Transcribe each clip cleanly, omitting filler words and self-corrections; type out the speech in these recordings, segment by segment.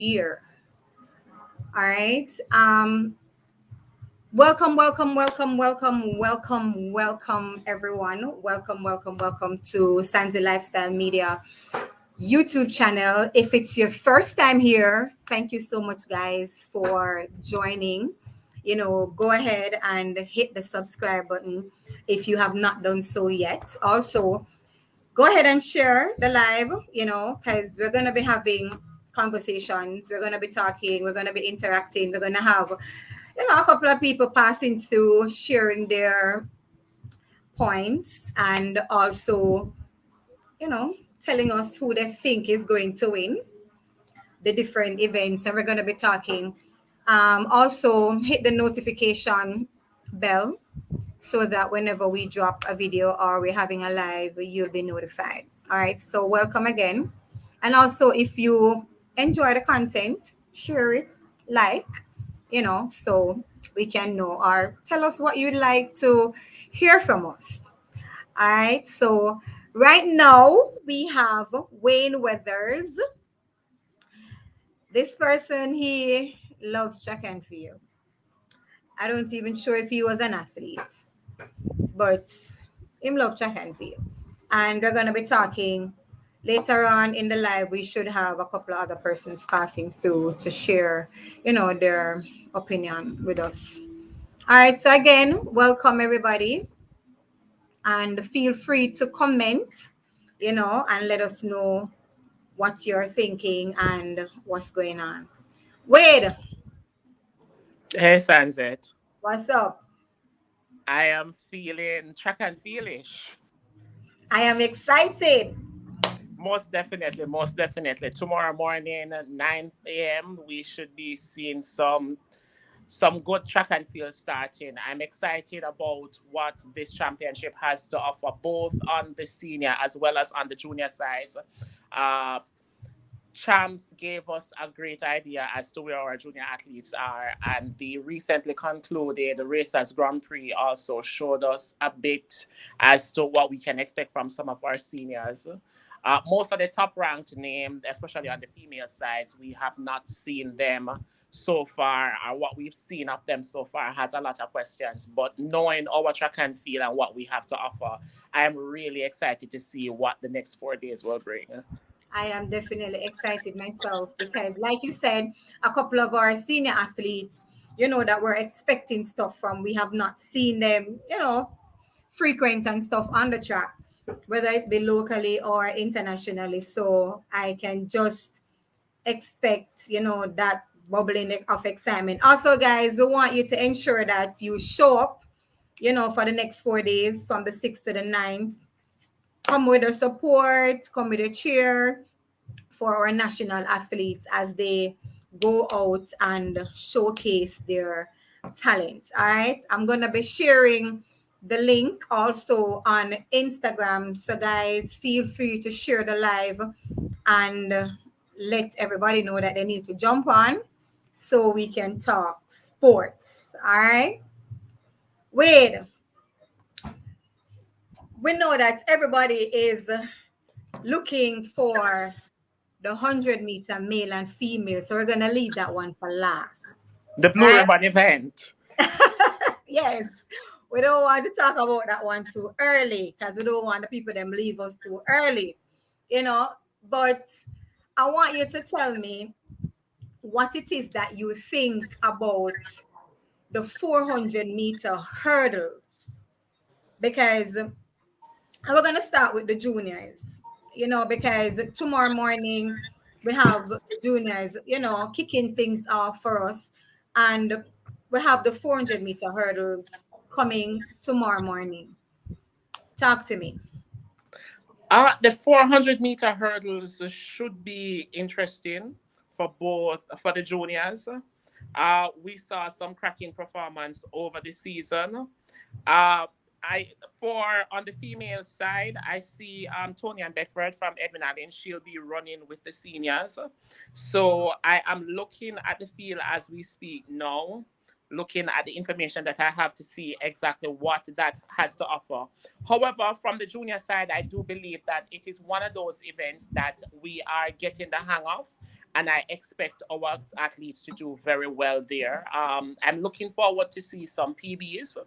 year. All right. Welcome, everyone. Welcome to Sandy Lifestyle Media YouTube channel. If it's your first time here, thank you so much, guys, for joining. Go ahead and hit the subscribe button if you have not done so yet. Also, go ahead and share the live, because we're going to be having conversations. We're going to be talking. We're going to be interacting. We're going to have, a couple of people passing through, sharing their points, and also, telling us who they think is going to win the different events. And we're going to be talking. Also, hit the notification bell so that whenever we drop a video or we're having a live, you'll be notified. All right. So welcome again. And also, if you enjoy the content, share it, like, so we can know, or tell us what you'd like to hear from us. All right. So right now we have Wayne Weathers. This person, he loves track and field. I don't even sure if he was an athlete, but him love track and field. And we're gonna be talking later on in the live. We should have a couple of other persons passing through to share, their opinion with us. All right. So again, welcome everybody, and feel free to comment, and let us know what you're thinking and what's going on. Wade, Hey, Sunset. what's up? I am feeling track and fieldish. I am excited. Most definitely, most definitely. Tomorrow morning at 9 a.m., we should be seeing some good track and field starting. I'm excited about what this championship has to offer, both on the senior as well as on the junior sides. Uh, Champs gave us a great idea as to where our junior athletes are, and the recently concluded Racers Grand Prix also showed us a bit as to what we can expect from some of our seniors. Most of the top ranked names, especially on the female sides, we have not seen them so far, or what we've seen of them so far has a lot of questions. But knowing our track and field and what we have to offer, I am really excited to see what the next 4 days will bring. I am definitely excited myself because, like you said, a couple of our senior athletes, that we're expecting stuff from, we have not seen them, frequent and stuff on the track, whether it be locally or internationally. So I can just expect, that bubbling of excitement. Also, guys, we want you to ensure that you show up, for the next 4 days from the 6th to the 9th. Come with the support, come with a cheer for our national athletes as they go out and showcase their talents. All right. I'm going to be sharing the link also on Instagram. So, guys, feel free to share the live and let everybody know that they need to jump on so we can talk sports. All right. Wait, we know that everybody is looking for the 100-meter male and female. So we're going to leave that one for last. The All Blue right. Ribbon event. Yes. We don't want to talk about that one too early because we don't want the people them leave us too early, you know. But I want you to tell me what it is that you think about the 400-meter hurdles, because we're going to start with the juniors, because tomorrow morning we have the juniors, kicking things off for us. And we have the 400-meter hurdles coming tomorrow morning. Talk to me. The 400-meter hurdles should be interesting for the juniors. We saw some cracking performance over the season. Uh, I for on the female side, I see Tony and Beckford from Edmund Allen. She'll be running with the seniors. So I am looking at the field as we speak now, looking at the information that I have to see exactly what that has to offer. However, from the junior side, I do believe that it is one of those events that we are getting the hang of. and I expect our athletes to do very well there. I'm looking forward to see some PBs.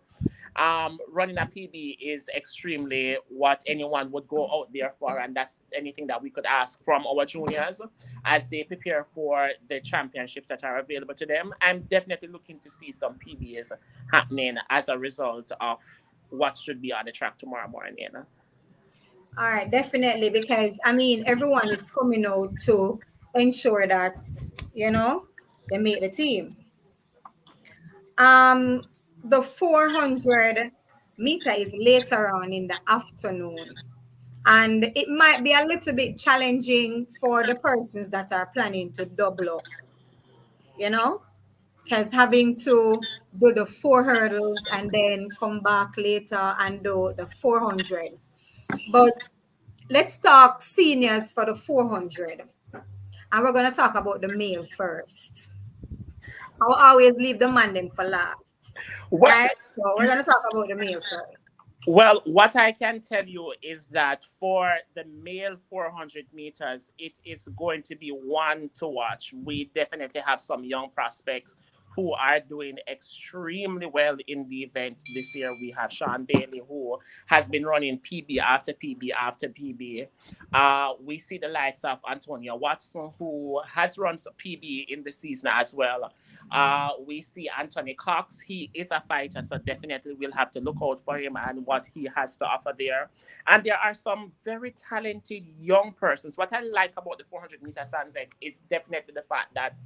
Running a PB is extremely what anyone would go out there for, and that's anything that we could ask from our juniors as they prepare for the championships that are available to them. I'm definitely looking to see some PBs happening as a result of what should be on the track tomorrow morning. All right, definitely, because I mean everyone is coming out to ensure that you know they make the team. Um, the 400 meter is later on in the afternoon, and it might be a little bit challenging for the persons that are planning to double up. You know, because having to do the 4 hurdles and then come back later and do the 400. But let's talk seniors for the 400. And we're going to talk about the male first. I'll always leave the man them for last. Well, Right? So we're going to talk about the male first. Well, what I can tell you is that for the male 400 meters, it is going to be one to watch. We definitely have some young prospects who are doing extremely well in the event this year. We have Sean Bailey, who has been running PB after PB after PB. We see the likes of Antonia Watson, who has run some PB in the season as well. We see Anthony Cox. He is a fighter, so definitely we'll have to look out for him and what he has to offer there. And there are some very talented young persons. What I like about the 400-meter Sanzek is definitely the fact that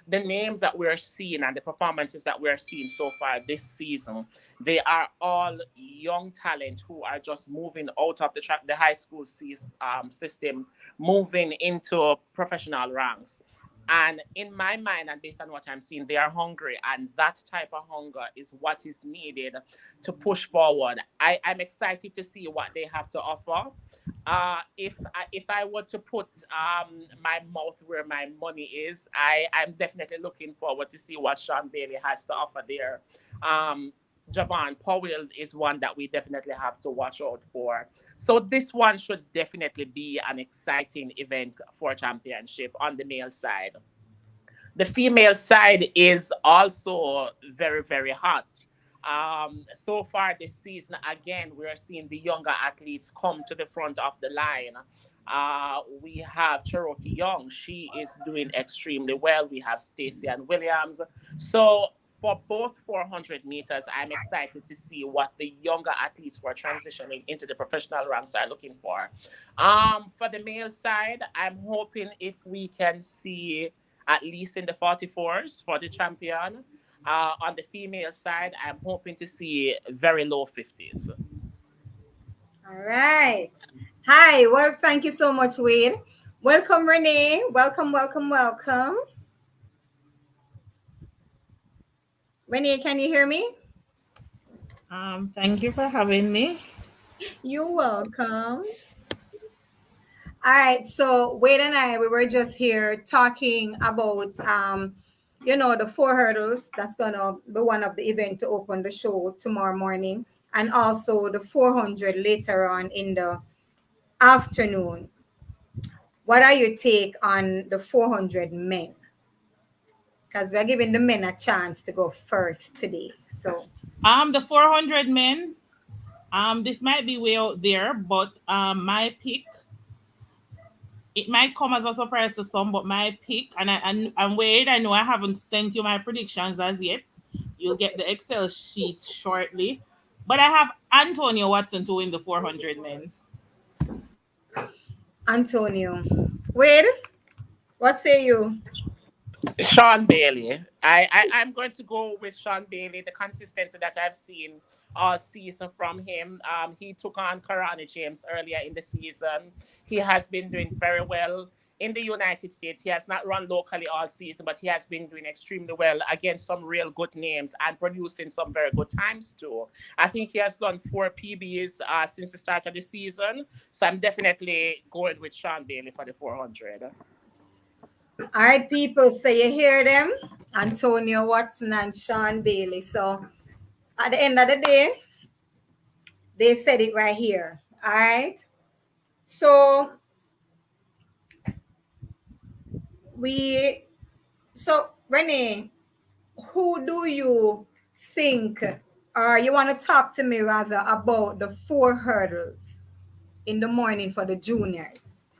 the names that we're seeing and the performances that we're seeing so far this season, they are all young talent who are just moving out of the track, the high school system, moving into professional ranks. And in my mind, and based on what I'm seeing, they are hungry, and that type of hunger is what is needed to push forward. I'm excited to see what they have to offer. If I were to put my mouth where my money is, I'm definitely looking forward to see what Sean Bailey has to offer there. Um, Javon Powell is one that we definitely have to watch out for. So this one should definitely be an exciting event for championship on the male side. The female side is also very, very hot. So far this season, again, we're seeing the younger athletes come to the front of the line. We have Cherokee Young. She is doing extremely well. We have Stacey and Williams. So for both 400 meters, I'm excited to see what the younger athletes who are transitioning into the professional ranks are looking for. For the male side, I'm hoping if we can see at least in the 44s for the champion. On the female side, I'm hoping to see very low 50s. All right. Hi. Well, thank you so much, Wade. Welcome, Renee. Welcome, welcome, welcome. Renee, can you hear me? Thank you for having me. You're welcome. All right, so Wade and I, we were just here talking about, the 4 hurdles. That's gonna be one of the event to open the show tomorrow morning, and also the 400 later on in the afternoon. What are your take on the 400 men? Because we're giving the men a chance to go first today. So, The 400 men. This might be way out there, but my pick. It might come as a surprise to some, but my pick, and Wade, I know I haven't sent you my predictions as yet. You'll get the Excel sheets shortly, but I have Antonio Watson to win the 400 men. Antonio, Wade, what say you? Sean Bailey. I'm going to go with Sean Bailey. The consistency that I've seen all season from him. He took on Karani James earlier in the season. He has been doing very well in the United States. He has not run locally all season, but he has been doing extremely well against some real good names and producing some very good times too. I think he has done 4 PBs since the start of the season. So I'm definitely going with Sean Bailey for the 400. All right, people. So you hear them? Antonio Watson and Sean Bailey. So at the end of the day, they said it right here. All right. So we so Renee, who do you think, or you want to talk to me rather about the 4 hurdles in the morning for the juniors?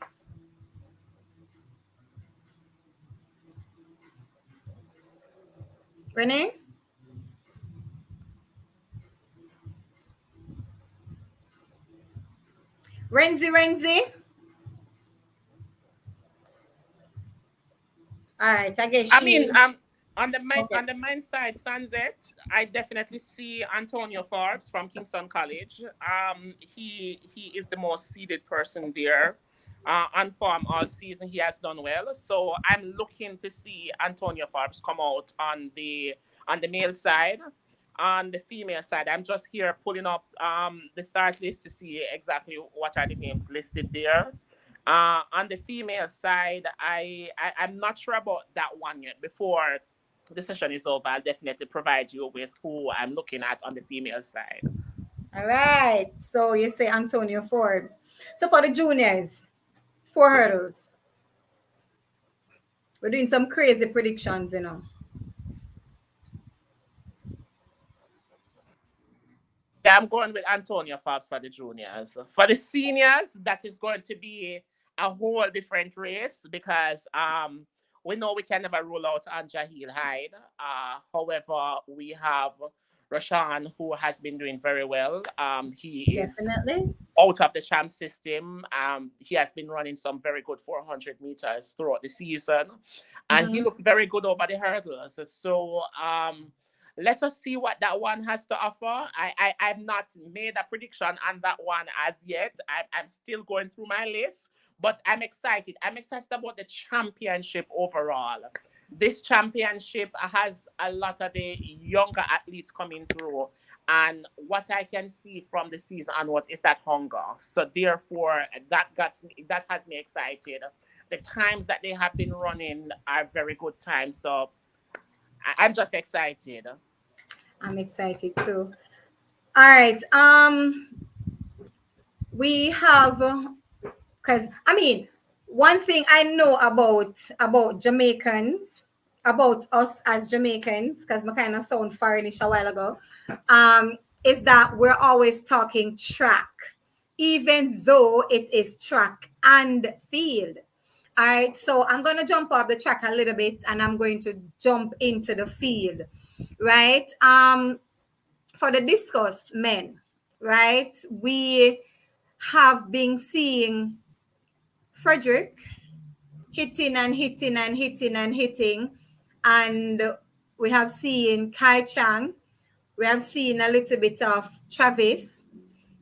Renee? Renzi? All right, I guess I mean, she. on Okay. the men's side, Sunset, I definitely see Antonio Forbes from Kingston College. He is the most seeded person there. On form all season, he has done well. So I'm looking to see Antonio Forbes come out on the male side. On the female side, I'm just here pulling up the start list to see exactly what are the names listed there. On the female side, I'm not sure about that one yet. Before the session is over, I'll definitely provide you with who I'm looking at on the female side. All right. So you say Antonio Forbes. So for the juniors, 4 hurdles. We're doing some crazy predictions. Yeah, I'm going with Antonio Forbes for the juniors. For the seniors, that is going to be a whole different race because we know we can never rule out Anja Hill Hyde. However, we have Rashawn who has been doing very well. He is Definitely. out of the champ system. He has been running some very good 400 meters throughout the season, and he Mm-hmm. looks very good over the hurdles. So let us see what that one has to offer. I've not made a prediction on that one as yet. I'm still going through my list, but I'm excited. I'm excited about the championship overall. This championship has a lot of the younger athletes coming through. And what I can see from the season onwards is that hunger. So therefore, that has me excited. The times that they have been running are very good times. So I'm just excited. I'm excited too. All right. We have, because I mean, one thing I know about Jamaicans, about us as Jamaicans, because my kind of sound foreignish a while ago, is that we're always talking track, even though it is track and field. All right, so I'm going to jump off the track a little bit and I'm going to jump into the field, right? For the discus men, right? We have been seeing Frederick hitting and hitting and hitting and hitting. And we have seen Kai Chang. We have seen a little bit of Travis.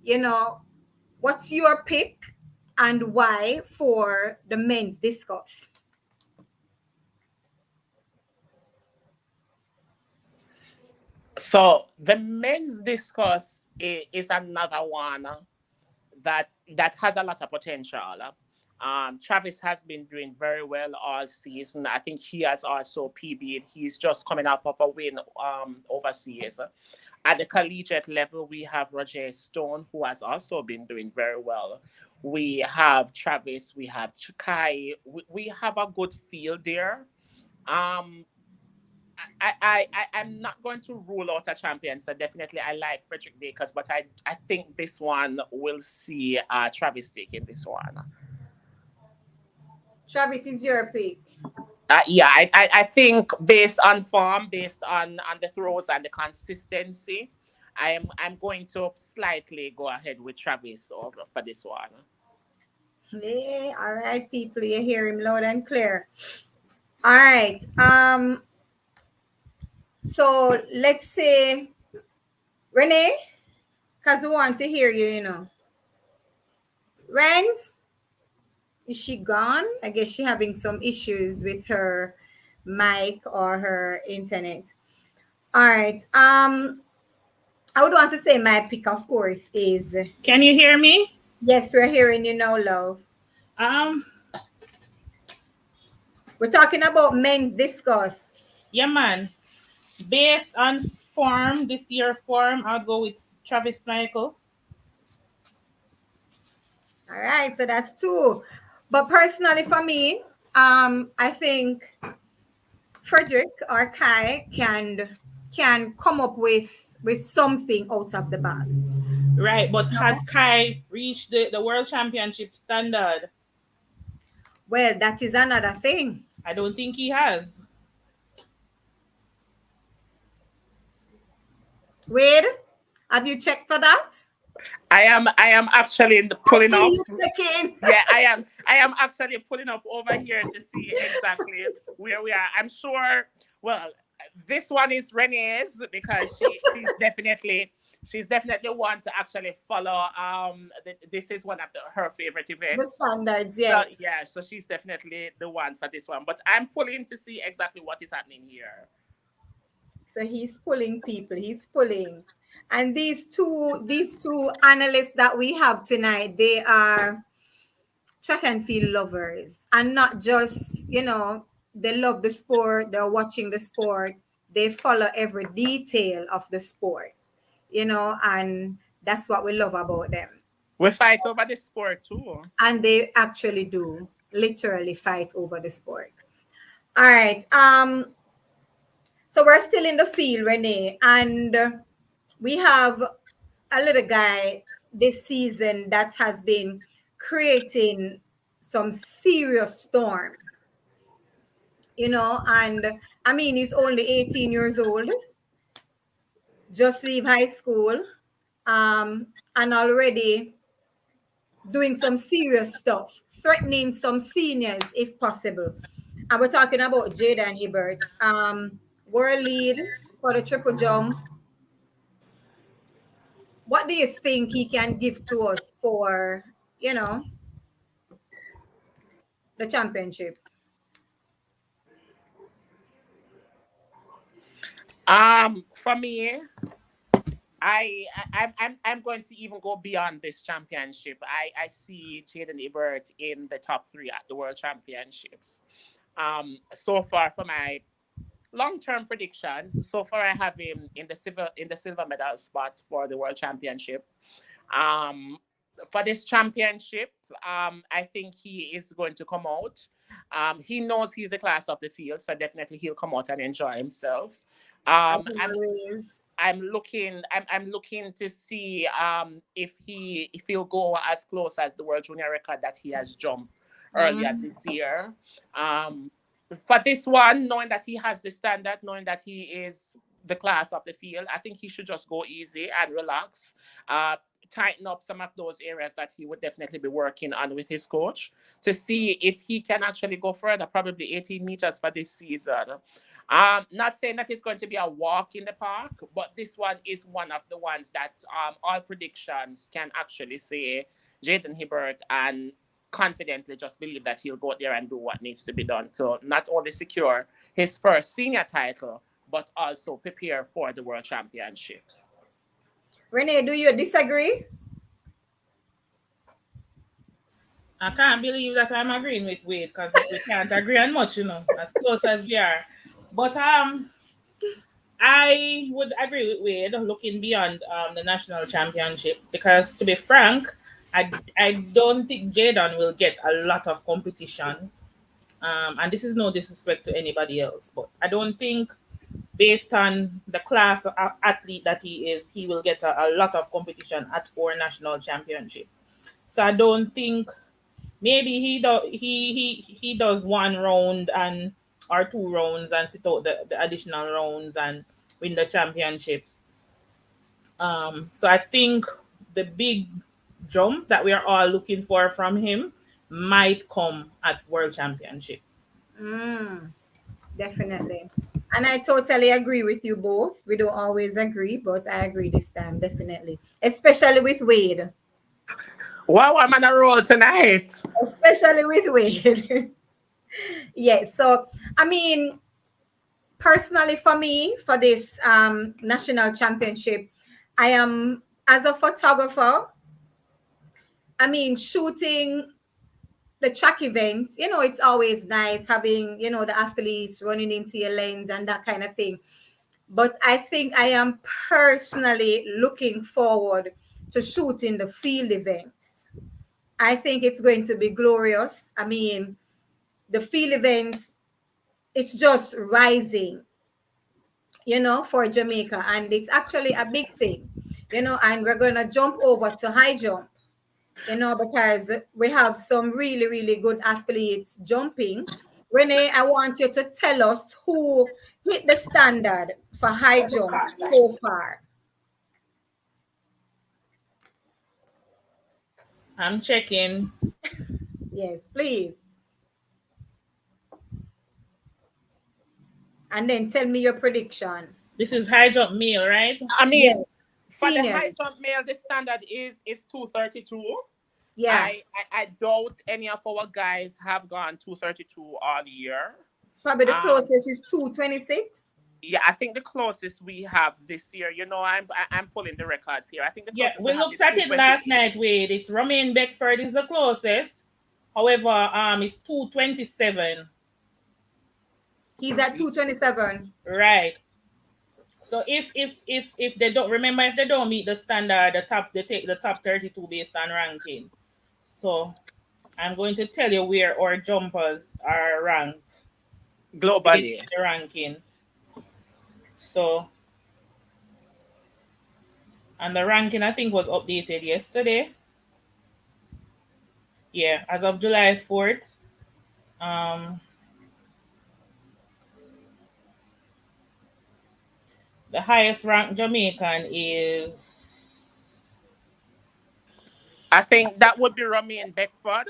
You know, what's your pick and why for the men's discus? So the men's discourse is another one that has a lot of potential. Travis has been doing very well all season. I think he has also PB'd. He's just coming off of a win overseas. At the collegiate level, we have Roger Stone, who has also been doing very well. We have Travis, we have Chakai. We have a good field there. Um, I'm not going to rule out a champion. So definitely, I like Frederick Bakers, but I think this one will see Travis taking this one. Travis is your pick. Yeah, I think based on form, based on the throws and the consistency, I'm going to slightly go ahead with Travis over for this one. Yeah, all right, people, you hear him loud and clear. All right. So let's say Renee, because we want to hear you. Renz, is she gone? I guess she having some issues with her mic or her internet. All right. I would want to say my pick, of course, is Can you hear me? yes, we're hearing you now, love. Um, We're talking about men's discuss. yeah, man. Based on form, this year form, I'll go with Travis Michael. All right, so that's two. But personally, for me, I think Frederick or Kai can come up with something out of the bag. Right, but has No? Kai reached the world championship standard? Well, that is another thing. I don't think he has. Wade, have you checked for that? I am actually I pulling see up. you checking. Yeah, I am actually pulling up over here to see exactly where we are. I'm sure. Well, this one is Renee's because she's definitely one to actually follow. This is one of her favorite The events. standards, So yes. yeah, so she's definitely the one for this one. But I'm pulling to see exactly what is happening here. So he's pulling people. He's pulling. And these two analysts that we have tonight, they are track and field lovers. And not just, they love the sport, they're watching the sport, they follow every detail of the sport, and that's what we love about them. We fight over the score too. And they actually do literally fight over the sport. All right. So we're still in the field, Renee, and we have a little guy this season that has been creating some serious storm, and I mean, he's only 18 years old, just leave high school, and already doing some serious stuff, threatening some seniors if possible. And we're talking about Jaden Hibbert, world lead for the triple jump. What do you think he can give to us for, the championship? For me, I'm going to even go beyond this championship. I see Jaden Ebert in the top three at the World Championships. So far for my long-term predictions, so far I have him in the silver medal spot for the World Championship. Um, for this championship, I think he is going to come out. He knows he's the class of the field, so definitely he'll come out and enjoy himself. As Um, I'm always. I'm looking to see if he'll go as close as the world junior record that he has jumped earlier Mm. this year. Um, for this one, knowing that he has the standard, knowing that he is the class of the field, I think he should just go easy and relax. Uh, Tighten up some of those areas that he would definitely be working on with his coach to see if he can actually go further, probably 18 meters for this season. Not saying that it's going to be a walk in the park, but this one is one of the ones that all predictions can actually say Jaden Hibbert and confidently just believe that he'll go out there and do what needs to be done to not only secure his first senior title, but also prepare for the World Championships. Renee, do you disagree? I can't believe that I'm agreeing with Wade because we can't agree on much, as close as we are. But I would agree with Wade looking beyond the national championship because, to be frank, I don't think Jaden will get a lot of competition. And this is no disrespect to anybody else, but I don't think, based on the class of athlete that he is, he will get a lot of competition at our national championship. So I don't think maybe he does one round and or two rounds and sit out the additional rounds and win the championship. So I think the big jump that we are all looking for from him might come at World Championship. Mm, definitely. And I totally agree with you both. We don't always agree, but I agree this time, definitely. Especially with Wade. Wow, I'm on a roll tonight. Especially with Wade. Yes. So, I mean, personally for me, for this national championship, I am, as a photographer, I mean, shooting the track event, it's always nice having, the athletes running into your lanes and that kind of thing. But I think I am personally looking forward to shooting the field events. I think it's going to be glorious. I mean, the field events, it's just rising, for Jamaica. And it's actually a big thing, and we're going to jump over to high jump, because we have some really, really good athletes jumping. Renee, I want you to tell us who hit the standard for high jump so far. I'm checking. Yes, please. And then tell me your prediction. This is high jump male, right? I Yes, mean, for the senior. high jump male, the standard is 232. Yeah, I doubt any of our guys have gone 232 all year. probably the Um, closest is 226. yeah, I think the closest we have this year, I'm pulling the records here. I think the Yeah, closest we we have looked is at it last 228. night, Wade. It's Romaine Beckford is the closest. However, it's 227. He's at 227. Right. So if they don't remember, if they don't meet the standard, they take the top 32 based on ranking. So I'm going to tell you where our jumpers are ranked based Globally. on the ranking. So, and the ranking I think was updated yesterday. Yeah, as of July 4th. The highest ranked Jamaican is I think that would be Romaine Beckford.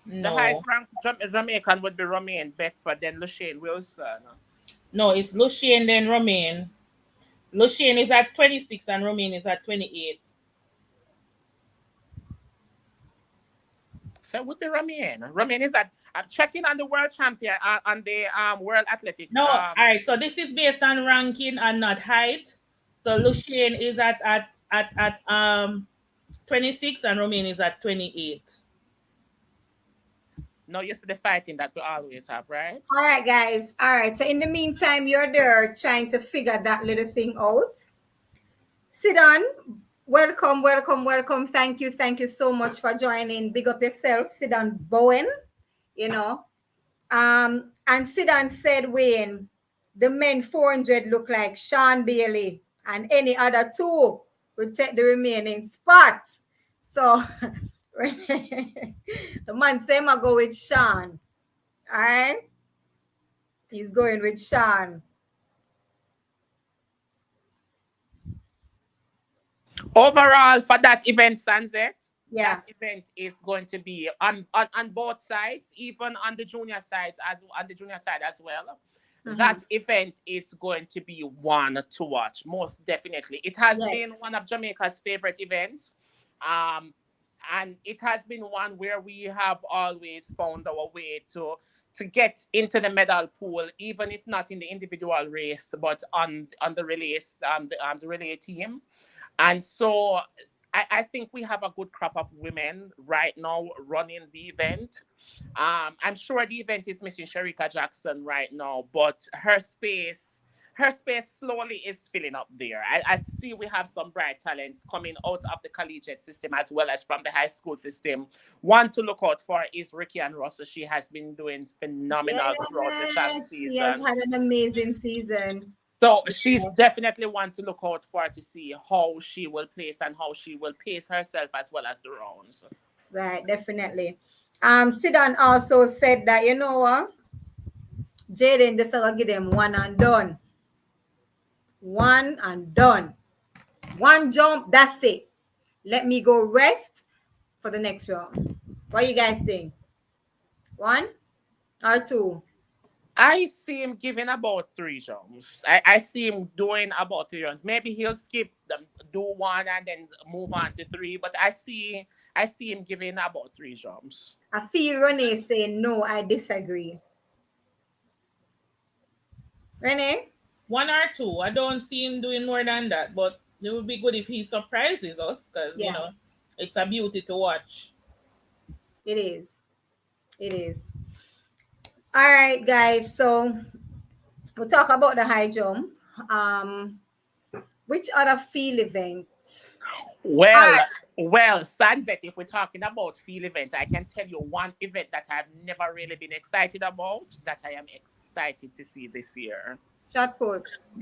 The no, highest ranked Jamaican would be Romaine Beckford, then Lushane Wilson. no, it's Lucian then Romaine. Lucian is at 26 and Romaine is at 28. So it would be Romaine. Romaine is at, I'm checking on the world champion, on the World Athletics. No, all right. So this is based on ranking and not height. So Lucian is at 26 and Romaine is at 28. No, you see the fighting that we always have, right? All right, guys. All right. So in the meantime, you're there trying to figure that little thing out. Sit on. Welcome, welcome, welcome. Thank you so much for joining. Big up yourself. Sit on, Bowen. You know. And Sidan said, Wayne, the men 400 look like Sean Bailey, and any other two will take the remaining spots. So the man say I go with Sean. All right. He's going with Sean. Overall, for that event, Sunset, Yeah. that event is going to be on both sides, even on the junior sides as on the junior side as well. That event is going to be one to watch, most definitely. It has Yes. been one of Jamaica's favorite events. Um, and it has been one where we have always found our way to get into the medal pool, even if not in the individual race, but on the relays, the relay team. And so I think we have a good crop of women right now running the event. I'm sure the event is missing Sharika Jackson right now, but her space slowly is filling up there. I see we have some bright talents coming out of the collegiate system as well as from the high school system. One to look out for is Ricky and Russell. She has been doing phenomenal throughout the shot Yes, she has season. had an amazing season. So she's definitely one to look out for to see how she will place and how she will pace herself as well as the rounds. Right, definitely. Sidan also said that, you know what? Jaden just gonna give them one and done. One and done. One jump, that's it. Let me go rest for the next round. What do you guys think? One or two? I see him giving about three jumps. I see him doing about three runs. Maybe he'll skip them, do one and then move on to three. But I see him giving about three jumps. I feel Renee saying no, I disagree. Renee? One or two. I don't see him doing more than that, but it would be good if he surprises us because, Yeah. it's a beauty to watch. It is. It is. All right, guys. So we'll talk about the high jump. Which other field event? All Well, right. Well, Sunset, if we're talking about field event, I can tell you one event that I've never really been excited about that I am excited to see this year. Shot put.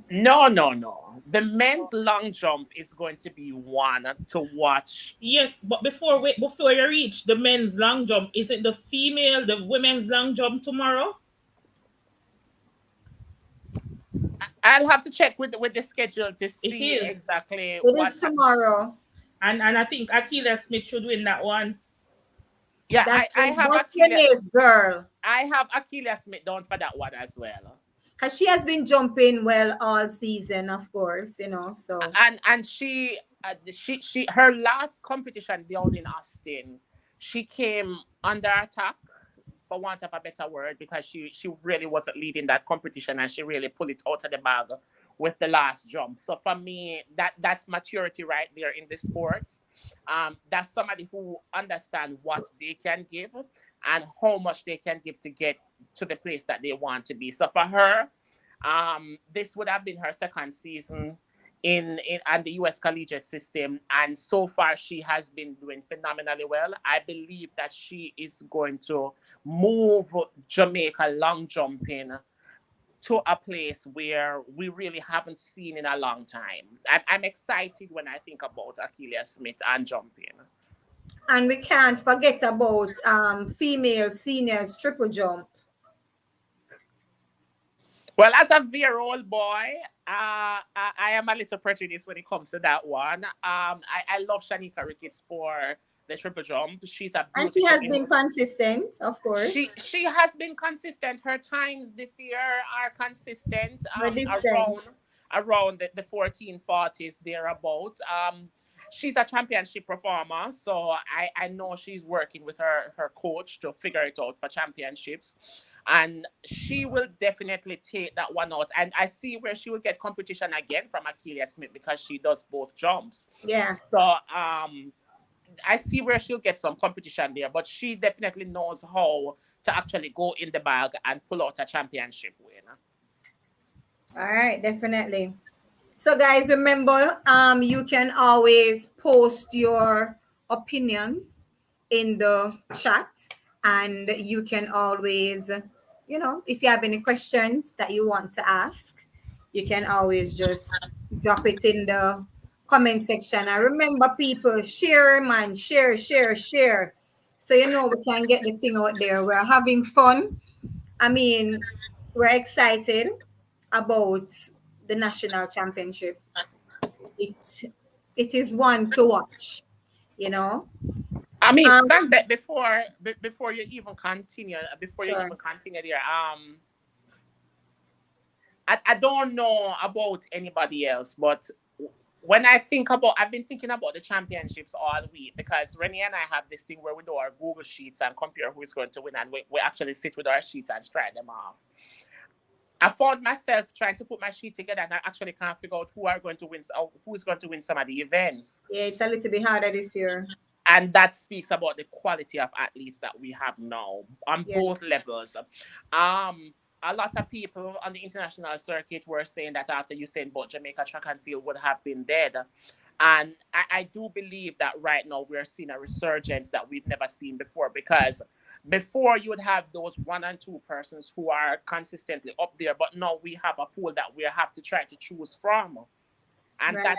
No, no, no. The men's long jump is going to be one to watch. Yes, but before you reach the men's long jump, is it the women's long jump tomorrow? I'll have to check with the schedule to It see is. exactly It what. is tomorrow. And I think Akila Smith should win that one. Yeah, That's Renee's girl. I have Achilles Smith down for that one as well. Because she has been jumping well all season, of course, so. And she her last competition down in Austin, she came under attack, for want of a better word, because she really wasn't leading that competition, and she really pulled it out of the bag with the last jump. So for me, that's maturity right there in the sport. That's somebody who understands what they can give and how much they can give to get to the place that they want to be. So for her, this would have been her second season in and the US collegiate system, and so far she has been doing phenomenally well. I believe that she is going to move Jamaica long jumping to a place where we really haven't seen in a long time. I'm excited when I think about Achilles Smith and jumping. And we can't forget about female seniors triple jump. Well, as a very old boy, I am a little prejudiced when it comes to that one. I love Shanika Ricketts for the triple jump. She's a And she beautiful has been consistent, of course. she has been consistent. Her times this year are consistent. Her distance. Around the 1440s thereabout. She's a championship performer, so I know she's working with her coach to figure it out for championships, and she will definitely take that one out. And I see where she will get competition again from Achilles Smith because she does both jumps. Yeah. So I see where she'll get some competition there, but she definitely knows how to actually go in the bag and pull out a championship win. All right, definitely. So guys, remember, you can always post your opinion in the chat, and you can always, if you have any questions that you want to ask, you can always just drop it in the comment section. And remember, people, share, man, share, share, share. So we can get the thing out there. We're having fun. I mean, we're excited about the national championship. It it is one to watch, you know. I mean, Um, Sunset, before you even continue, sure. there, I don't know about anybody else, but when I've been thinking about the championships all week because Rennie and I have this thing where we do our Google Sheets and compare who is going to win, and we actually sit with our sheets and strike them off. I found myself trying to put my sheet together, and I actually can't figure out who is going to win some of the events. Yeah, it's a little bit harder this year. And that speaks about the quality of athletes that we have now on Yeah. both levels. A lot of people on the international circuit were saying that after Usain Bolt, Jamaica track and field would have been dead. And I do believe that right now we're seeing a resurgence that we've never seen before, because before you would have those one and two persons who are consistently up there, but now we have a pool that we have to try to choose from, and Right. that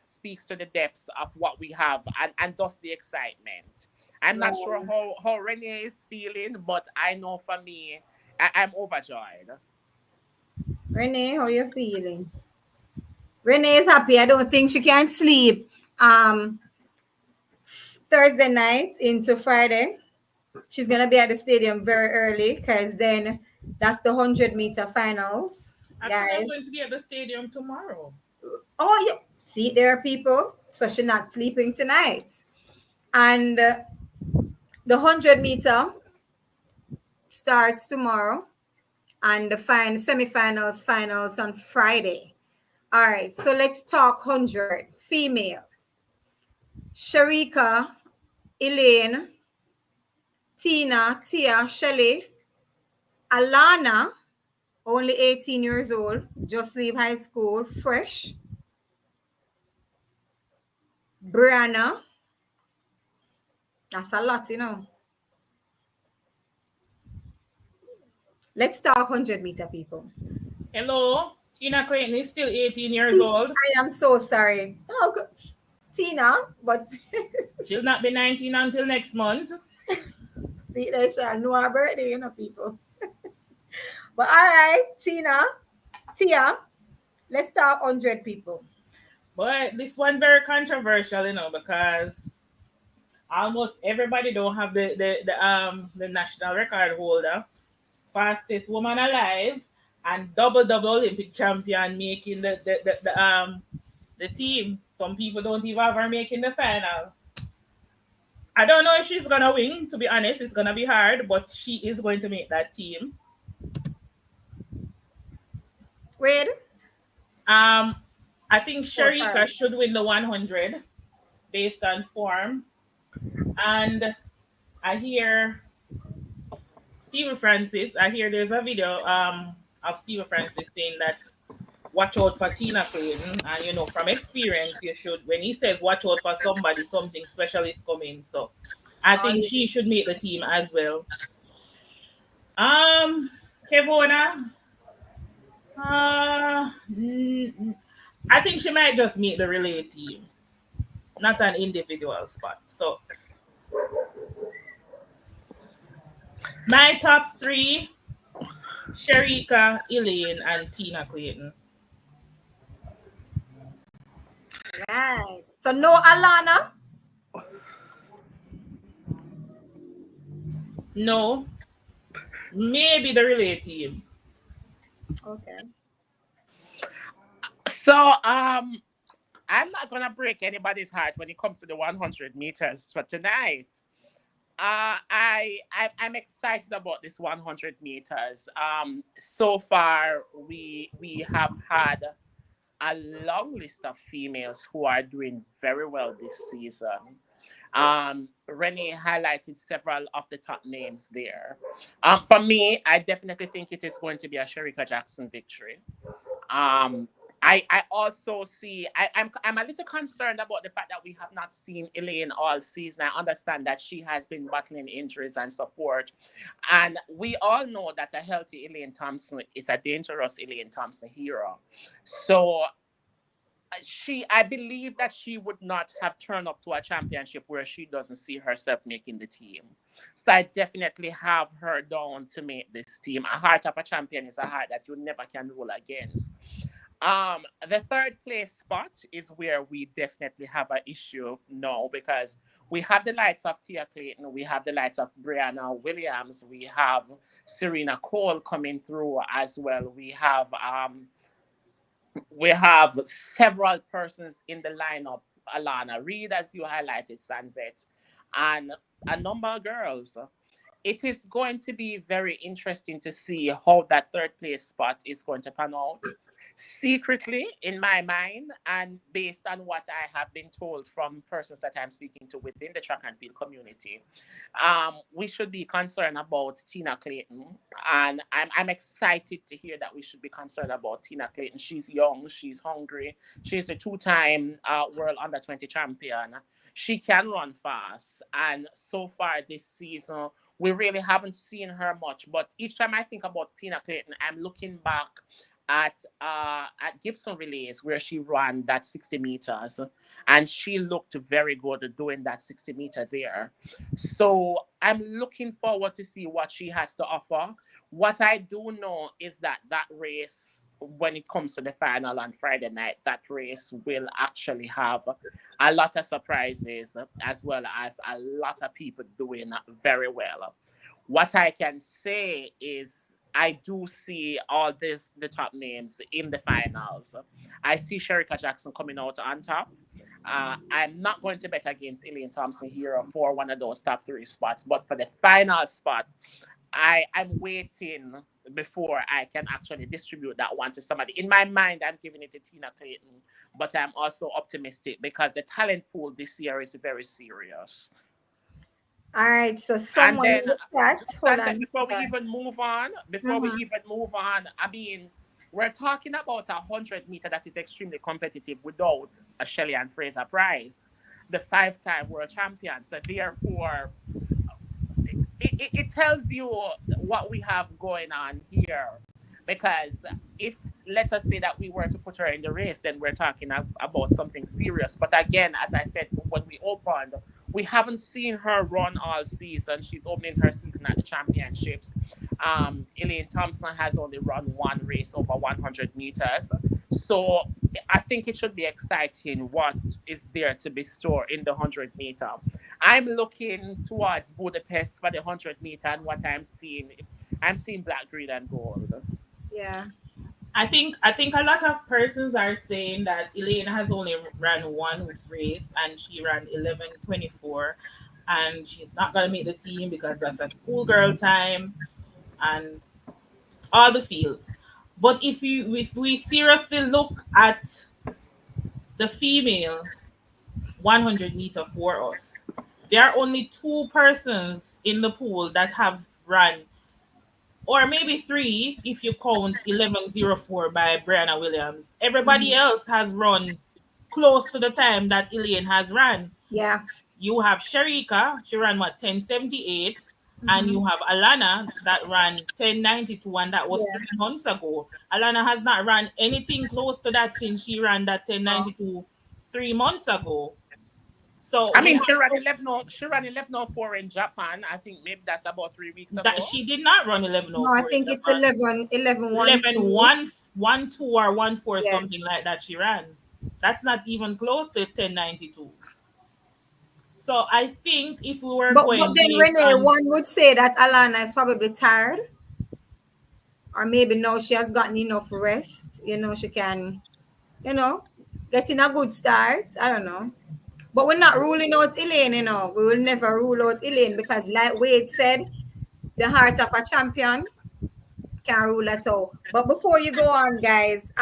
speaks to the depths of what we have, and thus the excitement. I'm not sure Right. how Renee is feeling, but I know for me, I'm overjoyed. Renee, how you feeling? Renee is happy. I don't think she can sleep. Thursday night into Friday. She's gonna be at the stadium very early because then that's the 100-meter finals, Actually, I'm guys. going to be at the stadium tomorrow. Oh, yeah. See, there are people. So she's not sleeping tonight. And the 100-meter starts tomorrow, and the semifinals, finals on Friday. All right, so let's talk 100 female. Sharika, Elaine, Tina, Tia, Shelley, Alana, only 18 years old, just leave high school, fresh. Brianna. That's a lot, you know. Let's talk 100-meter people. Hello, Tina Clayton is still 18 years old. I am so sorry. Oh, Tina, but She'll not be 19 until next month. see, they shall know her birthday, you know, people. But all right, Tia, let's talk 100 people. But this one very controversial, because almost everybody don't have the national record holder, fastest woman alive, and double Olympic champion making the team. Some people don't even have her making the final. I don't know if she's gonna win. To be honest, it's gonna be hard, but she is going to make that team. Wait. Um, I think Oh, sorry. Sharika should win the 100 based on form, and I hear Steve Francis. I hear there's a video of Steve Francis saying that watch out for Tina Clayton, and from experience, you should, when he says watch out for somebody, something special is coming. So I Oh, think yeah. she should make the team as well. Um, Kevona, I think she might just make the relay team, not an individual spot. So my top three: Sharika, Elaine, and Tina Clayton. Right. So no Alana. No, maybe the relay team. Okay. So I'm not gonna break anybody's heart when it comes to the 100 meters for tonight. I'm excited about this 100 meters. So far we have had a long list of females who are doing very well this season. Renee highlighted several of the top names there. For me, I definitely think it is going to be a Sherika Jackson victory. Um, I also see I'm a little concerned about the fact that we have not seen Elaine all season. I understand that she has been battling injuries and so forth. And we all know that a healthy Elaine Thompson is a dangerous Elaine Thompson hero. So I believe that she would not have turned up to a championship where she doesn't see herself making the team. So I definitely have her down to make this team. A heart of a champion is a heart that you never can rule against. The third place spot is where we definitely have an issue now because we have the likes of Tia Clayton, we have the likes of Brianna Williams, we have Serena Cole coming through as well. We have several persons in the lineup, Alana Reed, as you highlighted, Sunset, and a number of girls. It is going to be very interesting to see how that third place spot is going to pan out. Secretly, in my mind, and based on what I have been told from persons that I'm speaking to within the track and field community, we should be concerned about Tina Clayton. And I'm excited to hear that we should be concerned about Tina Clayton. She's young, she's hungry, she's a two-time World Under 20 champion. She can run fast. And so far this season, we really haven't seen her much. But each time I think about Tina Clayton, I'm looking back at Gibson Relays where she ran that 60 meters and she looked very good doing that 60 meter there. So I'm looking forward to see what she has to offer. What I do know is that that race, when it comes to the final on Friday night, that race will actually have a lot of surprises as well as a lot of people doing very well. What I can say is I do see all this the top names in the finals. I see Sherika Jackson coming out on top. I'm not going to bet against Elaine Thompson here for one of those top three spots, but for the final spot, I'm waiting before I can actually distribute that one to somebody. In my mind, I'm giving it to Tina Clayton, but I'm also optimistic because the talent pool this year is very serious. All right. So And someone in then, the chat. just Hold sunset on. before we Sorry. even move on, Mhm. I mean, we're talking about a 100 meter that is extremely competitive without a Shelley and Fraser Price. the 5-time world champion. So therefore, it tells you what we have going on here. Because if, let us say that we were to put her in the race, then we're talking about something serious. But again, as I said when we opened, we haven't seen her run all season. She's opening her season at the championships. Elaine Thompson has only run one race over 100 meters. So I think it should be exciting what is there to be stored in the 100 meter. I'm looking towards Budapest for the 100 meter, and what I'm seeing black, green, and gold. Yeah. I think a lot of persons are saying that Elaine has only ran one race and she ran 11:24, and she's not gonna make the team because that's a schoolgirl time and all the fields. But if we seriously look at the female 100-meter for us, there are only two persons in the pool that have run, or maybe three if you count 11:04 by Brianna Williams. Everybody Mhm. else has run close to the time that Elaine has run. Yeah. You have Sharika, she ran what, 10:78, and Hmm. you have Alana that ran 10:92, and that was Yeah. 3 months ago. Alana has not run anything close to that since she ran that Oh, 10:92 3 months ago. So I we mean, have she ran 11:04 in Japan. I think maybe that's about 3 weeks that ago. she did not run no, I 11:04 in think it's Japan. 11, 11, 1, 11 2. 1 1 2 or 1 4, Yeah. something like that she ran. That's not even close to 10:92. So I think if we were But going then based Renee, on, one would say that Alana is probably tired, or maybe now she has gotten enough rest. She can, you know, get in a good start. I don't know. But we're not ruling out Elaine. We will never rule out Elaine because, like Wade said, the heart of a champion can rule at all. But before you go on, guys,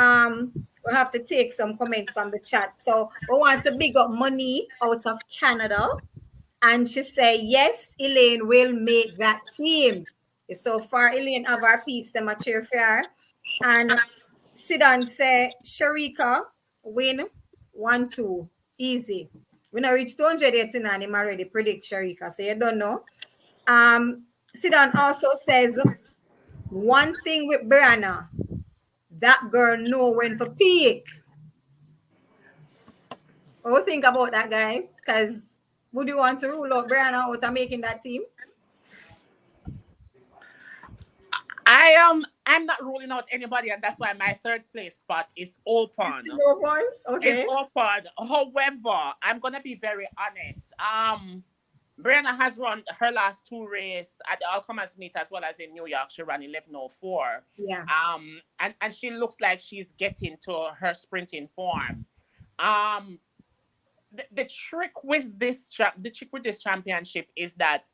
we have to take some comments from the chat. So we want to big up Monique out of Canada. And she say, yes, Elaine will make that team. So far, Elaine have our peeps, them a cheer for her. And Sidan say, Sharika win 1-2. Easy. We not reach 200 yet, and I'm already predict Sharika. So you don't know. Sidan also says, one thing with Brianna, that girl know when for peak. What do you think about that, guys? Because would you want to rule out Brianna out of making that team? I'm not ruling out anybody, and that's why my third place spot is It's open. no one? Is Okay. open. However, I'm gonna be very honest. Brianna has run her last two races at the Alcomas meet as well as in New York. She ran 11:04. Yeah. And she looks like she's getting to her sprinting form. Um, the trick with this championship is that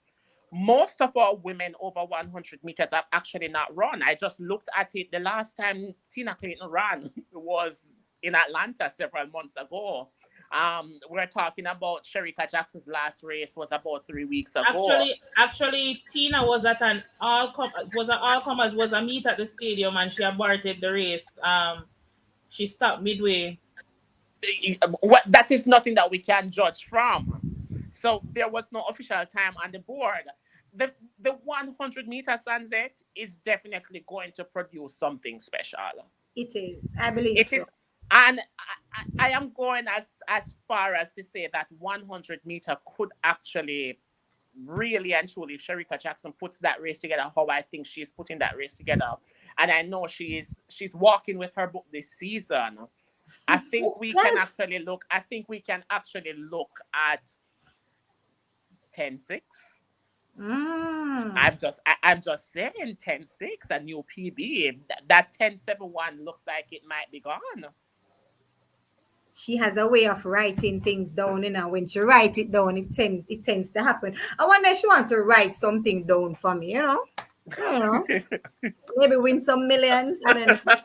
most of our women over 100 meters have actually not run. I just looked at it. The last time Tina Clayton ran was in Atlanta several months ago. We're talking about Sherika Jackson's last race was about 3 weeks ago. actually, Tina was at an all comers was a meet at the stadium, and she aborted the race. She stopped midway. That is nothing that we can judge from. So there was no official time on the board. The 100-meter sunset is definitely going to produce something special. It is. I believe It is, so. and I am going as far as to say that 100-meter could actually really and truly, if Sherika Jackson puts that race together, how I think she's putting that race together, and I know she's walking with her book this season. I think we can Yes. actually look. I think we can actually look at 10-6. Mm. I'm just saying 10-6, a new PB. That 10-7-1 looks like it might be gone. She has a way of writing things down. When she write it down, it tends to happen. I wonder if she wants to write something down for me. I don't know. Maybe win some millions. I don't know.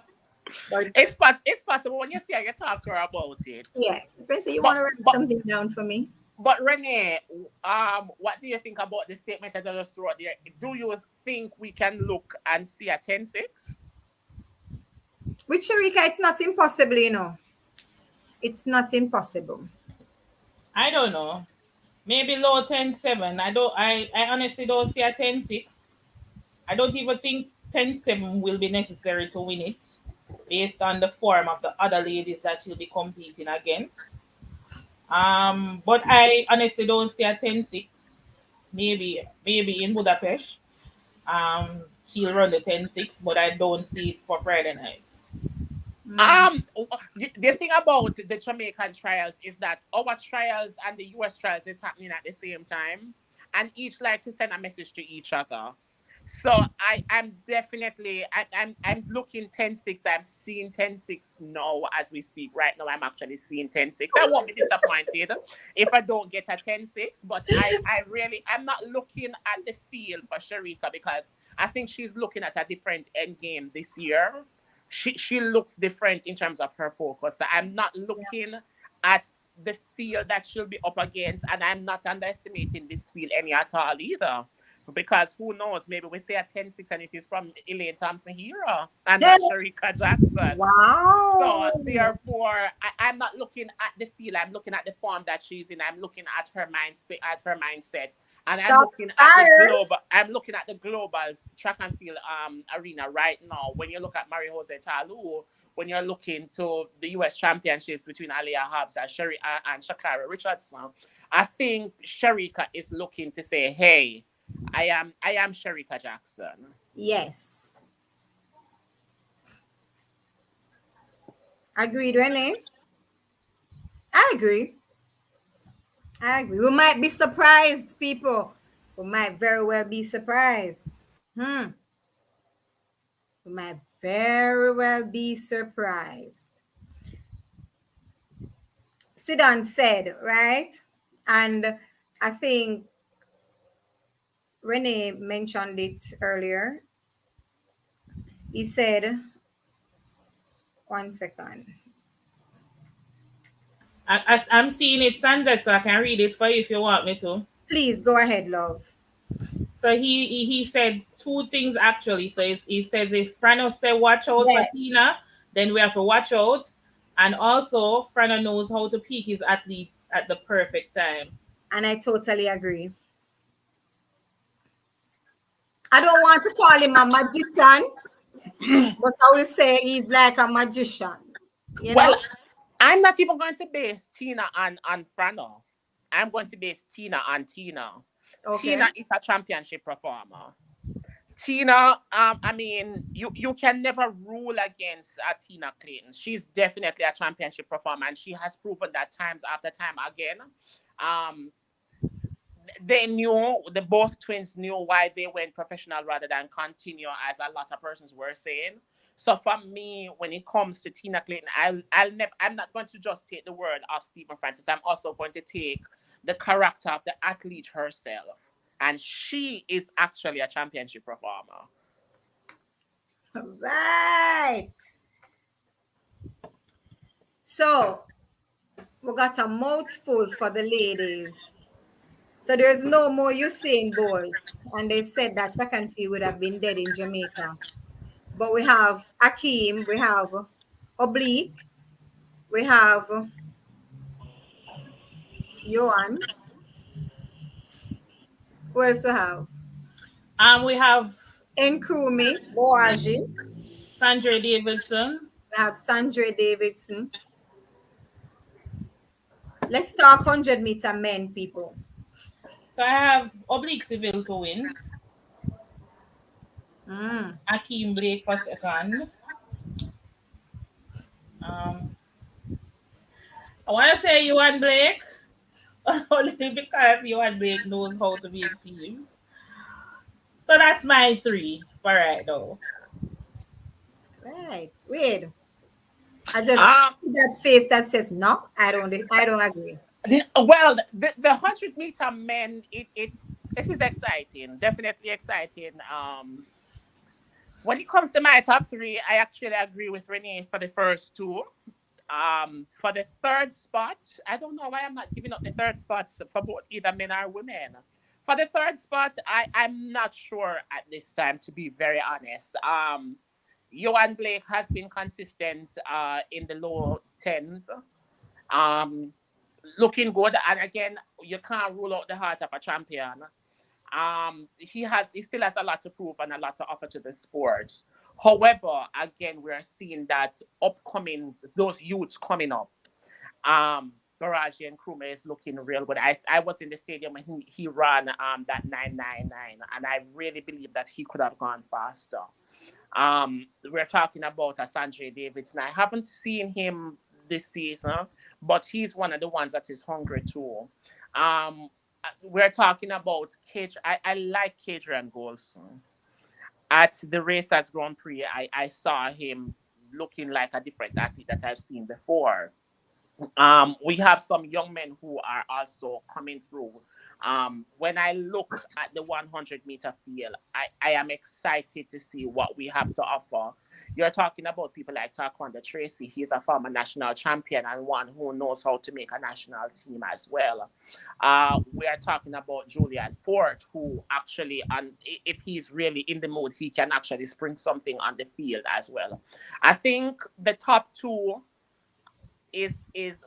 But It's possible when you see her, you talk to her about it. yeah, Princess, you want But to write but something down for me? but Renee, what do you think about the statement that I just wrote there? Do you think we can look and see a 10-6? With Sharika, it's not impossible. It's not impossible. I don't know. Maybe low 10-7. I honestly don't see a 10-6. I don't even think 10-7 will be necessary to win it based on the form of the other ladies that she'll be competing against. But I honestly don't see a 10-6. Maybe in Budapest. She'll run the 10-6, but I don't see it for Friday night. Mm. The thing about the Jamaican trials is that our trials and the US trials is happening at the same time, and each like to send a message to each other. So I'm definitely I'm looking 10-6. I'm seeing 10-6 now as we speak. Right now I'm actually seeing 10-6. I won't be disappointed if I don't get a 10-6, but I'm not looking at the field for Sharika because I think she's looking at a different end game this year. She looks different in terms of her focus. So I'm not looking at the field that she'll be up against, and I'm not underestimating this field any at all either. Because who knows, maybe we say a 10-6 and it is from Elaine Thompson Hero and Hey, not Sharika Jackson. So wow. therefore, I'm not looking at the field. I'm looking at the form that she's in. I'm looking at her at her mindset, and I'm Shots looking at the fired. global. I'm looking at the global track and field arena right now. When you look at Marie Jose Talu, when you're looking to the U.S. Championships between Aliyah Hobbs and and Shakira Richardson, I think Sharika is looking to say, "Hey, I am Sharika Jackson." Yes. Agreed, Renee. I agree. I agree. We might be surprised, people. We might very well be surprised. Hmm. We might very well be surprised. Sidan said, right? And I think Renee mentioned it earlier. He said, one second. I'm seeing it sunset, so I can read it for you if you want me to. Please go ahead, love. So he said two things actually. So he says if Frano say watch out for Yes. Tina, then we have to watch out. And also Frano knows how to pick his athletes at the perfect time. And I totally agree. I don't want to call him a magician, but I will say he's like a magician. You Well, know? I'm not even going to base Tina on Frano. I'm going to base Tina on Tina. Okay. Tina is a championship performer. Tina, I mean, you can never rule against Tina Clayton. She's definitely a championship performer, and she has proven that times after time again. Um, they knew the both twins knew why they went professional rather than continue, as a lot of persons were saying. So for me, when it comes to Tina Clayton, I'm not going to just take the word of Stephen Francis. I'm also going to take the character of the athlete herself, and she is actually a championship performer. Right. So we got a mouthful for the ladies. So there's no more Usain Bolt. And they said that track and field would have been dead in Jamaica. But we have Akeem, we have Oblique, we have Johan. Who else we have? We have Nkrumah, Boaji. Sandra Davidson. We have Sandra Davidson. Let's talk 100-meter men, people. So I have Oblique Civil to win. Mm. Akeem Blake for second. Um, I want to say Yuan Blake, only because Yuan Blake knows how to be a team. So that's my three for right now. Right. Weird. I just Um, see that face that says no, I don't agree. well, the 100-meter men, it is exciting, definitely exciting. When it comes to my top three, I actually agree with Renee for the first two. For the third spot, I don't know why I'm not giving up the third spots for both either men or women. For the third spot, I'm not sure at this time, to be very honest. Johan Blake has been consistent in the low tens. Um, looking good. And again, you can't rule out the heart of a champion. He still has a lot to prove and a lot to offer to the sport. However, again, we are seeing that upcoming those youths coming up. Baraji and Krumah is looking real good. I was in the stadium when he ran that 999, and I really believe that he could have gone faster. We're talking about a Sanjay Davidson. I haven't seen him this season, but he's one of the ones that is hungry too. We're talking about Cage. I like Cadrian Golson. At the Racers Grand Prix, I saw him looking like a different athlete that I've seen before. We have some young men who are also coming through. When I look at the 100-meter field, I am excited to see what we have to offer. You're talking about people like Taekwondo Tracy. He's a former national champion and one who knows how to make a national team as well. We are talking about Julian Ford, who actually, and if he's really in the mood, he can actually spring something on the field as well. I think the top two is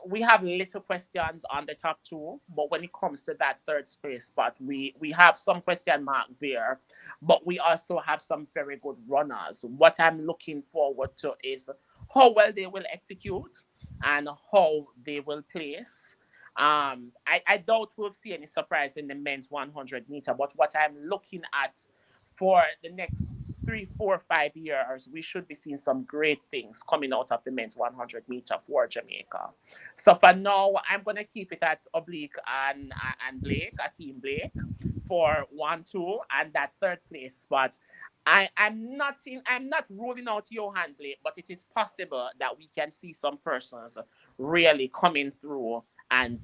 we have little questions on the top two, but when it comes to that third space spot, we have some question mark there, but we also have some very good runners. What I'm looking forward to is how well they will execute and how they will place. I doubt we'll see any surprise in the men's 100-meter, but what I'm looking at for the next 3, 4, 5 years, we should be seeing some great things coming out of the men's 100-meter for Jamaica. So for now, I'm gonna keep it at Oblique and Blake, Akeem Blake, for 1, 2, and that third place spot. I'm not ruling out Johan Blake, but it is possible that we can see some persons really coming through and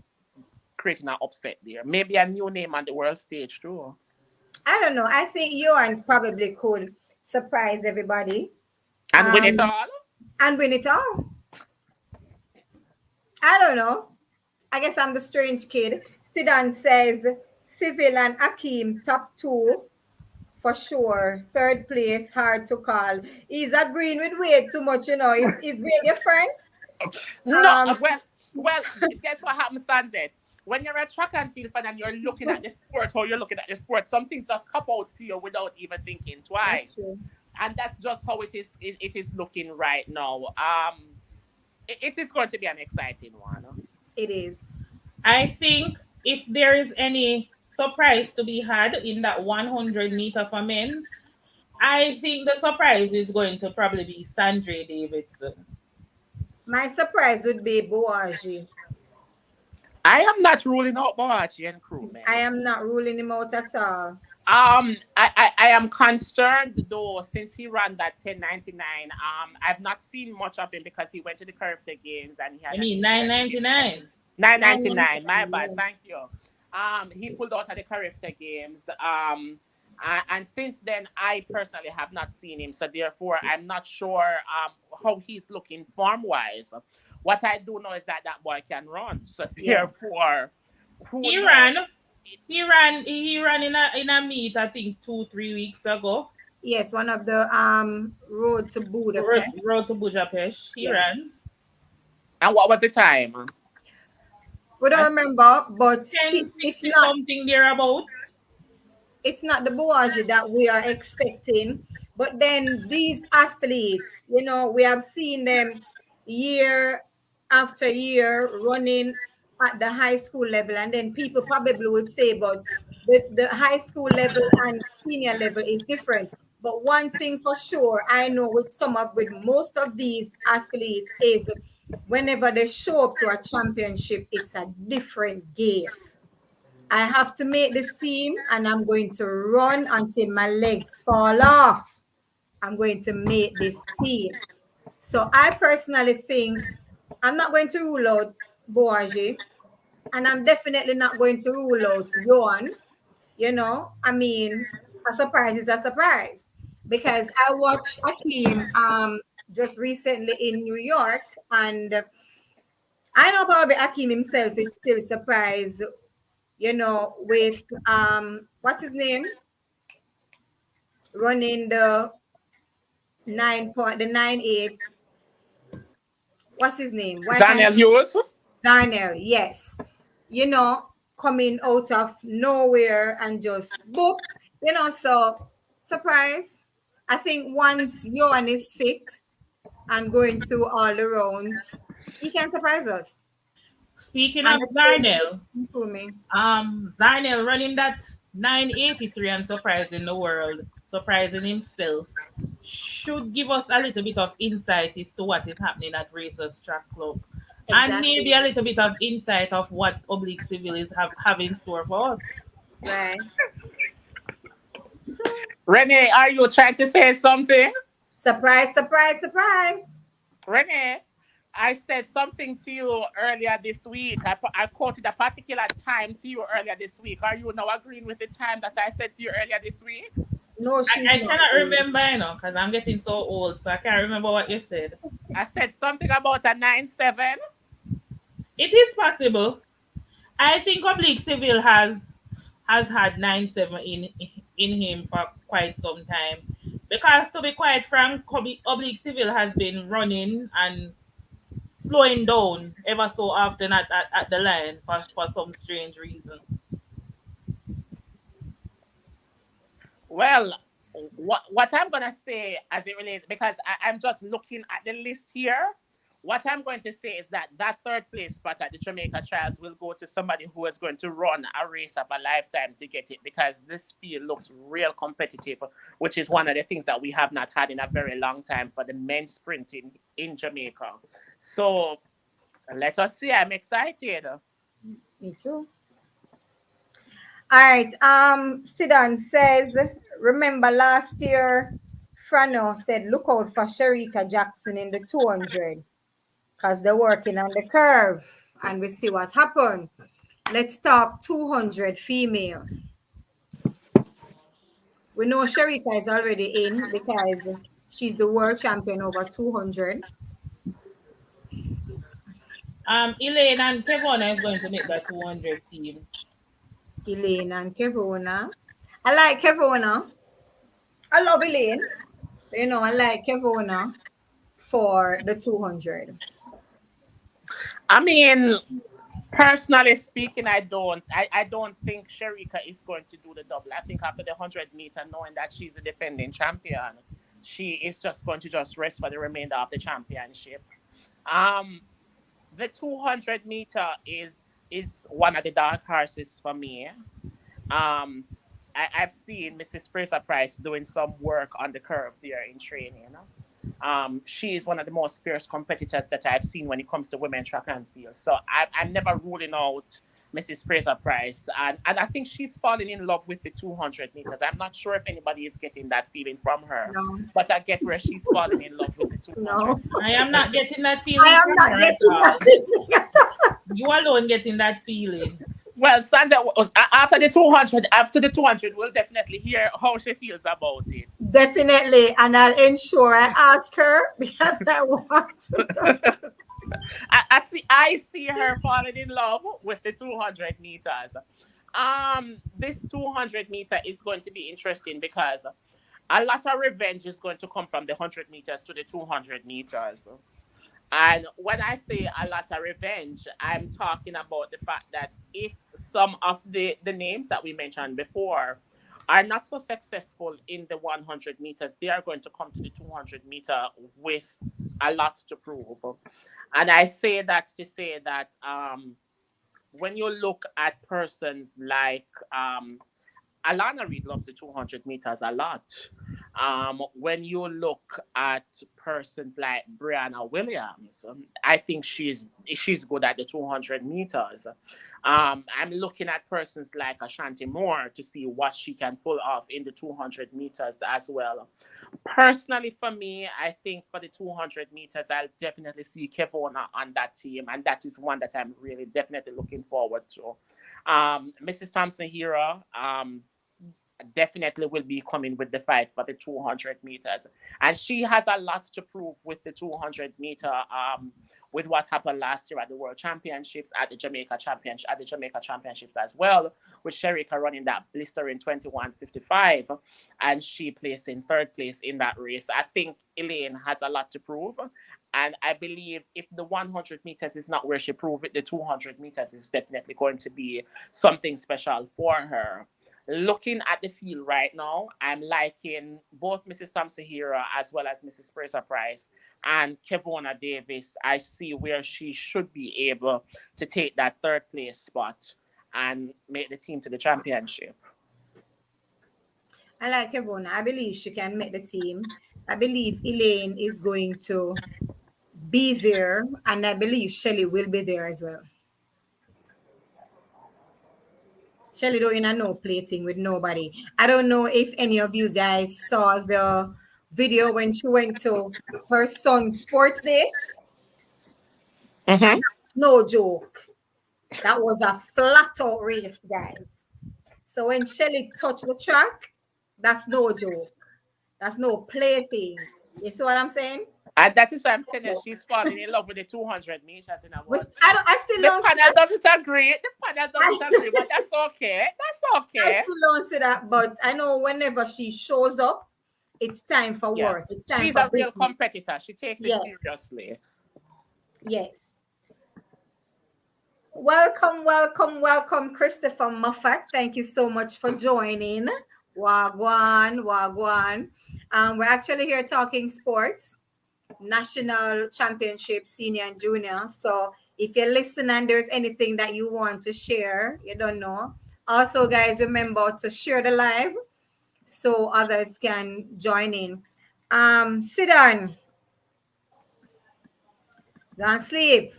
creating an upset there. Maybe a new name on the world stage too. I don't know. I think Johan probably could surprise everybody And win it um, all. and win it all. I don't know. I guess I'm the strange kid. Sidan says Civil and Akeem top two for sure. Third place, hard to call. He's agreeing with Wade too much, you know. He's really a friend. No, Um, well, guess what happens, Sunset? When you're a track and field fan and you're looking at the sport, or you're looking at the sport, some things just come out to you without even thinking that's twice. true. And that's just how it is. It is looking right now. It is going to be an exciting one. It is. I think if there is any surprise to be had in that 100-meter for men, I think the surprise is going to probably be Sandra Davidson. My surprise would be Boaji. I am not ruling out Boachi and crew, man. I am not ruling him out at all. I am concerned though since he ran that 1099. I've not seen much of him because he went to the Caribbean Games and he had. I mean, 999. 999. My bad. Yeah. Thank you. He pulled out at the Caribbean Games. And since then, I personally have not seen him. So therefore, I'm not sure how he's looking form wise. What I do know is that that boy can run. So Yes. therefore, who He knows? ran. He ran in a meet, I think 2, 3 weeks ago. Yes, one of the road to Road, Budapest. road to Budapest. He Yes. ran And what was the time? We don't remember, but 10, it's 60 not something thereabouts. it's not the Boaji that we are expecting. But then these athletes, you know, we have seen them year after year running at the high school level, and then people probably would say, but the high school level and senior level is different. But one thing for sure, I know with most of these athletes is whenever they show up to a championship, it's a different game. I have to make this team and I'm going to run until my legs fall off. I'm going to make this team. So I personally think I'm not going to rule out Boaji and I'm definitely not going to rule out Johan. You know, I mean, a surprise is a surprise because I watched Akeem just recently in New York and I know probably Akeem himself is still surprised, you know, with what's his name? Running the 9 8. What's his name? Why can't Daniel Hughes? Darnell, yes. You know, coming out of nowhere and just boop, so surprise. I think once Johan is fit and going through all the rounds, he can surprise us. Speaking And of the Zarnell, same for me. Zarnell running that 983 and surprising the world, surprising himself, should give us a little bit of insight as to what is happening at Racers Track Club. And maybe Exactly. a little bit of insight of what Oblique Civil is have in store for us. Right. Renee, are you trying to say something? Surprise, surprise, surprise. Renee, I said something to you earlier this week. I quoted a particular time to you earlier this week. Are you now agreeing with the time that I said to you earlier this week? No, she's I not cannot doing. remember, because I'm getting so old, so I can't remember what you said. I said something about a 9-7. It is possible. I think Oblique Civil has had 9-7 in him for quite some time. Because to be quite frank, Oblique Civil has been running and slowing down ever so often at the line for some strange reason. Well, what I'm gonna say as it relates, because I'm just looking at the list here. What I'm going to say is that that third place spot at the Jamaica Trials will go to somebody who is going to run a race of a lifetime to get it, because this field looks real competitive, which is one of the things that we have not had in a very long time for the men's sprinting in Jamaica. So let us see. I'm excited. Me too. All right. Sidan says, remember last year, Frano said, look out for Sharika Jackson in the 200 because they're working on the curve and we see what happened. Let's talk 200 female. We know Sharika is already in because she's the world champion over 200. Elaine and Kevona is going to make that 200 team. Elaine and Kevona. I like Kevona. I love Elaine. I like Kevona for the 200. I mean, personally speaking, I don't think Sharika is going to do the double. I think after the 100 meter, knowing that she's a defending champion, she is just going to just rest for the remainder of the championship. Um, the 200 meter is one of the dark horses for me. Um, I've seen Mrs. Fraser Price doing some work on the curve there in training. She is one of the most fierce competitors that I've seen when it comes to women track and field. So I'm never ruling out Mrs. Fraser Price. And I think she's falling in love with the 200 meters. I'm not sure if anybody is getting that feeling from her, No, but I get where she's falling in love with the 200 no. I am meters. not getting that I feeling am from not her at getting all. that. You alone getting that feeling. Well, Sandra was after the 200. After the 200, we'll definitely hear how she feels about it. Definitely. And I'll ensure I ask her because I want to know. I see her falling in love with the 200 meters. This 200 meter is going to be interesting because a lot of revenge is going to come from the 100 meters to the 200 meters. And when I say a lot of revenge, I'm talking about the fact that if some of the names that we mentioned before are not so successful in the 100 meters, they are going to come to the 200 meter with a lot to prove. And I say that to say that when you look at persons like Alana Reid loves the 200 meters a lot. When you look at persons like Brianna Williams, I think she's good at the 200 meters. I'm looking at persons like Ashanti Moore to see what she can pull off in the 200 meters as well. Personally, for me, I think for the 200 meters, I'll definitely see Kevona on that team, and that is one that I'm really definitely looking forward to. Mrs. Thompson Hero, definitely will be coming with the fight for the 200 meters. And she has a lot to prove with the 200-meter, with what happened last year at the World Championships, at the Jamaica Championships as well, with Sherika running that blistering 21:55, and she placed in third place in that race. I think Elaine has a lot to prove. And I believe if the 100 meters is not where she proved it, the 200 meters is definitely going to be something special for her. Looking at the field right now, I'm liking both Mrs. Samsahira as well as Mrs. Fraser Price and Kevona Davis. I see where she should be able to take that third place spot and make the team to the championship. I like Kevona. I believe she can make the team. I believe Elaine is going to be there, and I believe Shelly will be there as well. Shelly don't in a no plating with nobody. I don't know if any of you guys saw the video when she went to her son's sports day. Mm-hmm. And no joke. That was a flat out race, guys. So when Shelly touched the track, that's no joke. That's no plaything. You see what I'm saying? And that is why I'm telling you, she's falling in love with the 200 meters in a word. I still The don't see panel that. doesn't agree. The panel doesn't agree, but that's okay. That's I okay. still don't see that, but I know whenever she shows up, it's time for Yeah. work. It's time She's for a real business. competitor. She takes it Yes. seriously. Yes. Welcome, welcome, welcome, Christopher Moffat. Thank you so much for joining. Wagwan, wagwan. We're actually here talking sports, national championship, senior and junior. So if you're listening and there's anything that you want to share, you don't know. Also, guys, remember to share the live so others can join in. Sit down. Go and sleep.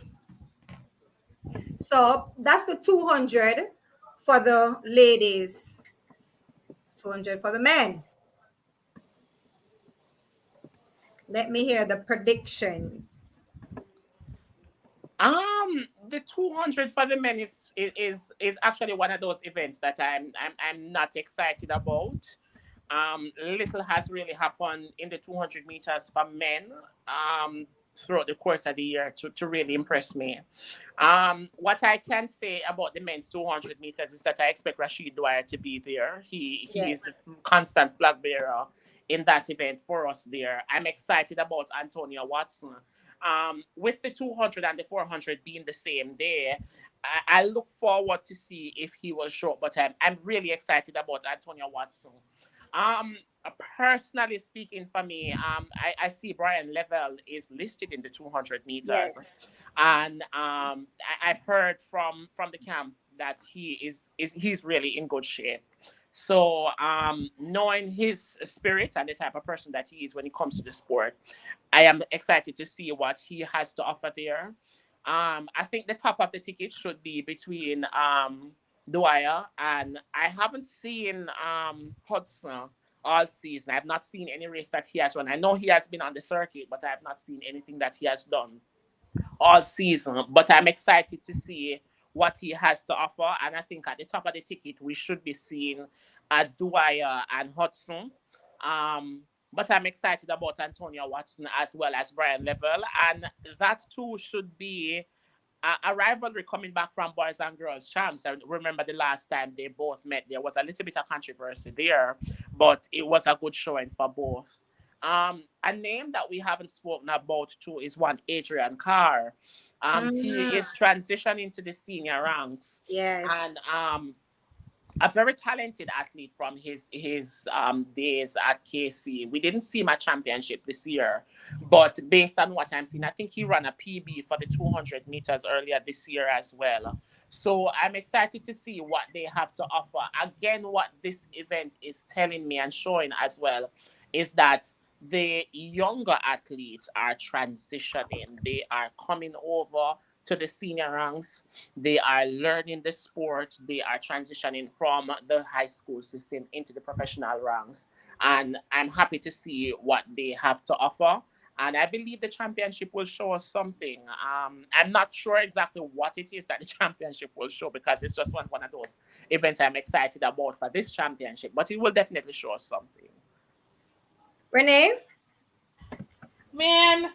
So that's the 200 for the ladies, 200 for the men. Let me hear the predictions. The 200 for the men is actually one of those events that I'm not excited about. Little has really happened in the 200 meters for men throughout the course of the year to really impress me. What I can say about the men's 200 meters is that I expect Rashid Dwyer to be there. He is Yes. the constant flag bearer in that event for us there. I'm excited about Antonia Watson. With the 200 and the 400 being the same day, I look forward to see if he will show up, but I'm really excited about Antonia Watson. Um, Personally speaking, for me, I see Brian Level is listed in the 200 meters, Yes. and I've heard from the camp that he's really in good shape. So, knowing his spirit and the type of person that he is when it comes to the sport, I am excited to see what he has to offer there. I think the top of the ticket should be between Dwyer, and I haven't seen Hudson all season. I have not seen any race that he has run. I know he has been on the circuit, but I have not seen anything that he has done all season. But I'm excited to see what he has to offer. And I think at the top of the ticket, we should be seeing Dwyer and Hudson. But I'm excited about Antonia Watson as well as Brian Level. And that too should be a rivalry coming back from boys and girls champs. I remember the last time they both met, there was a little bit of controversy there, but it was a good showing for both. A name that we haven't spoken about too is one Adrian Carr. He Mm, is transitioning to the senior ranks, yes. and a very talented athlete from his days at KC. We didn't see him at championship this year, but based on what I'm seeing, I think he ran a PB for the 200 meters earlier this year as well. So I'm excited to see what they have to offer. Again, what this event is telling me and showing as well is that the younger athletes are transitioning. They are coming over to the senior ranks. They are learning the sport. They are transitioning from the high school system into the professional ranks. And I'm happy to see what they have to offer. And I believe the championship will show us something. I'm not sure exactly what it is that the championship will show because it's just one of those events I'm excited about for this championship. But it will definitely show us something. Renee? Man,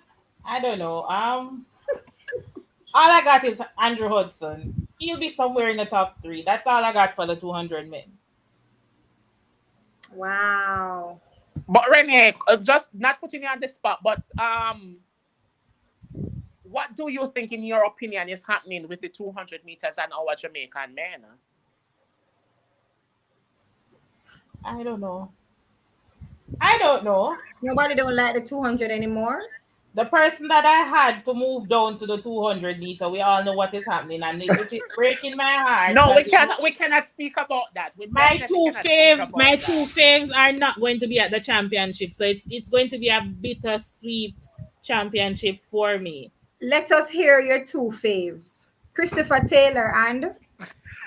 I don't know. All I got is Andrew Hudson. He'll be somewhere in the top three. That's all I got for the 200 men. Wow. But Renee, just not putting you on the spot, but what do you think, in your opinion, is happening with the 200 meters and our Jamaican men? I don't know. I don't know. Nobody don't like the 200 anymore. The person that I had to move down to the 200 meter, we all know what is happening, and it is breaking my heart. No, we cannot. We cannot speak about that. We My definitely two cannot speak faves, about my that. two faves are not going to be at the championship, so it's going to be a bittersweet championship for me. Let us hear your two faves. Christopher Taylor and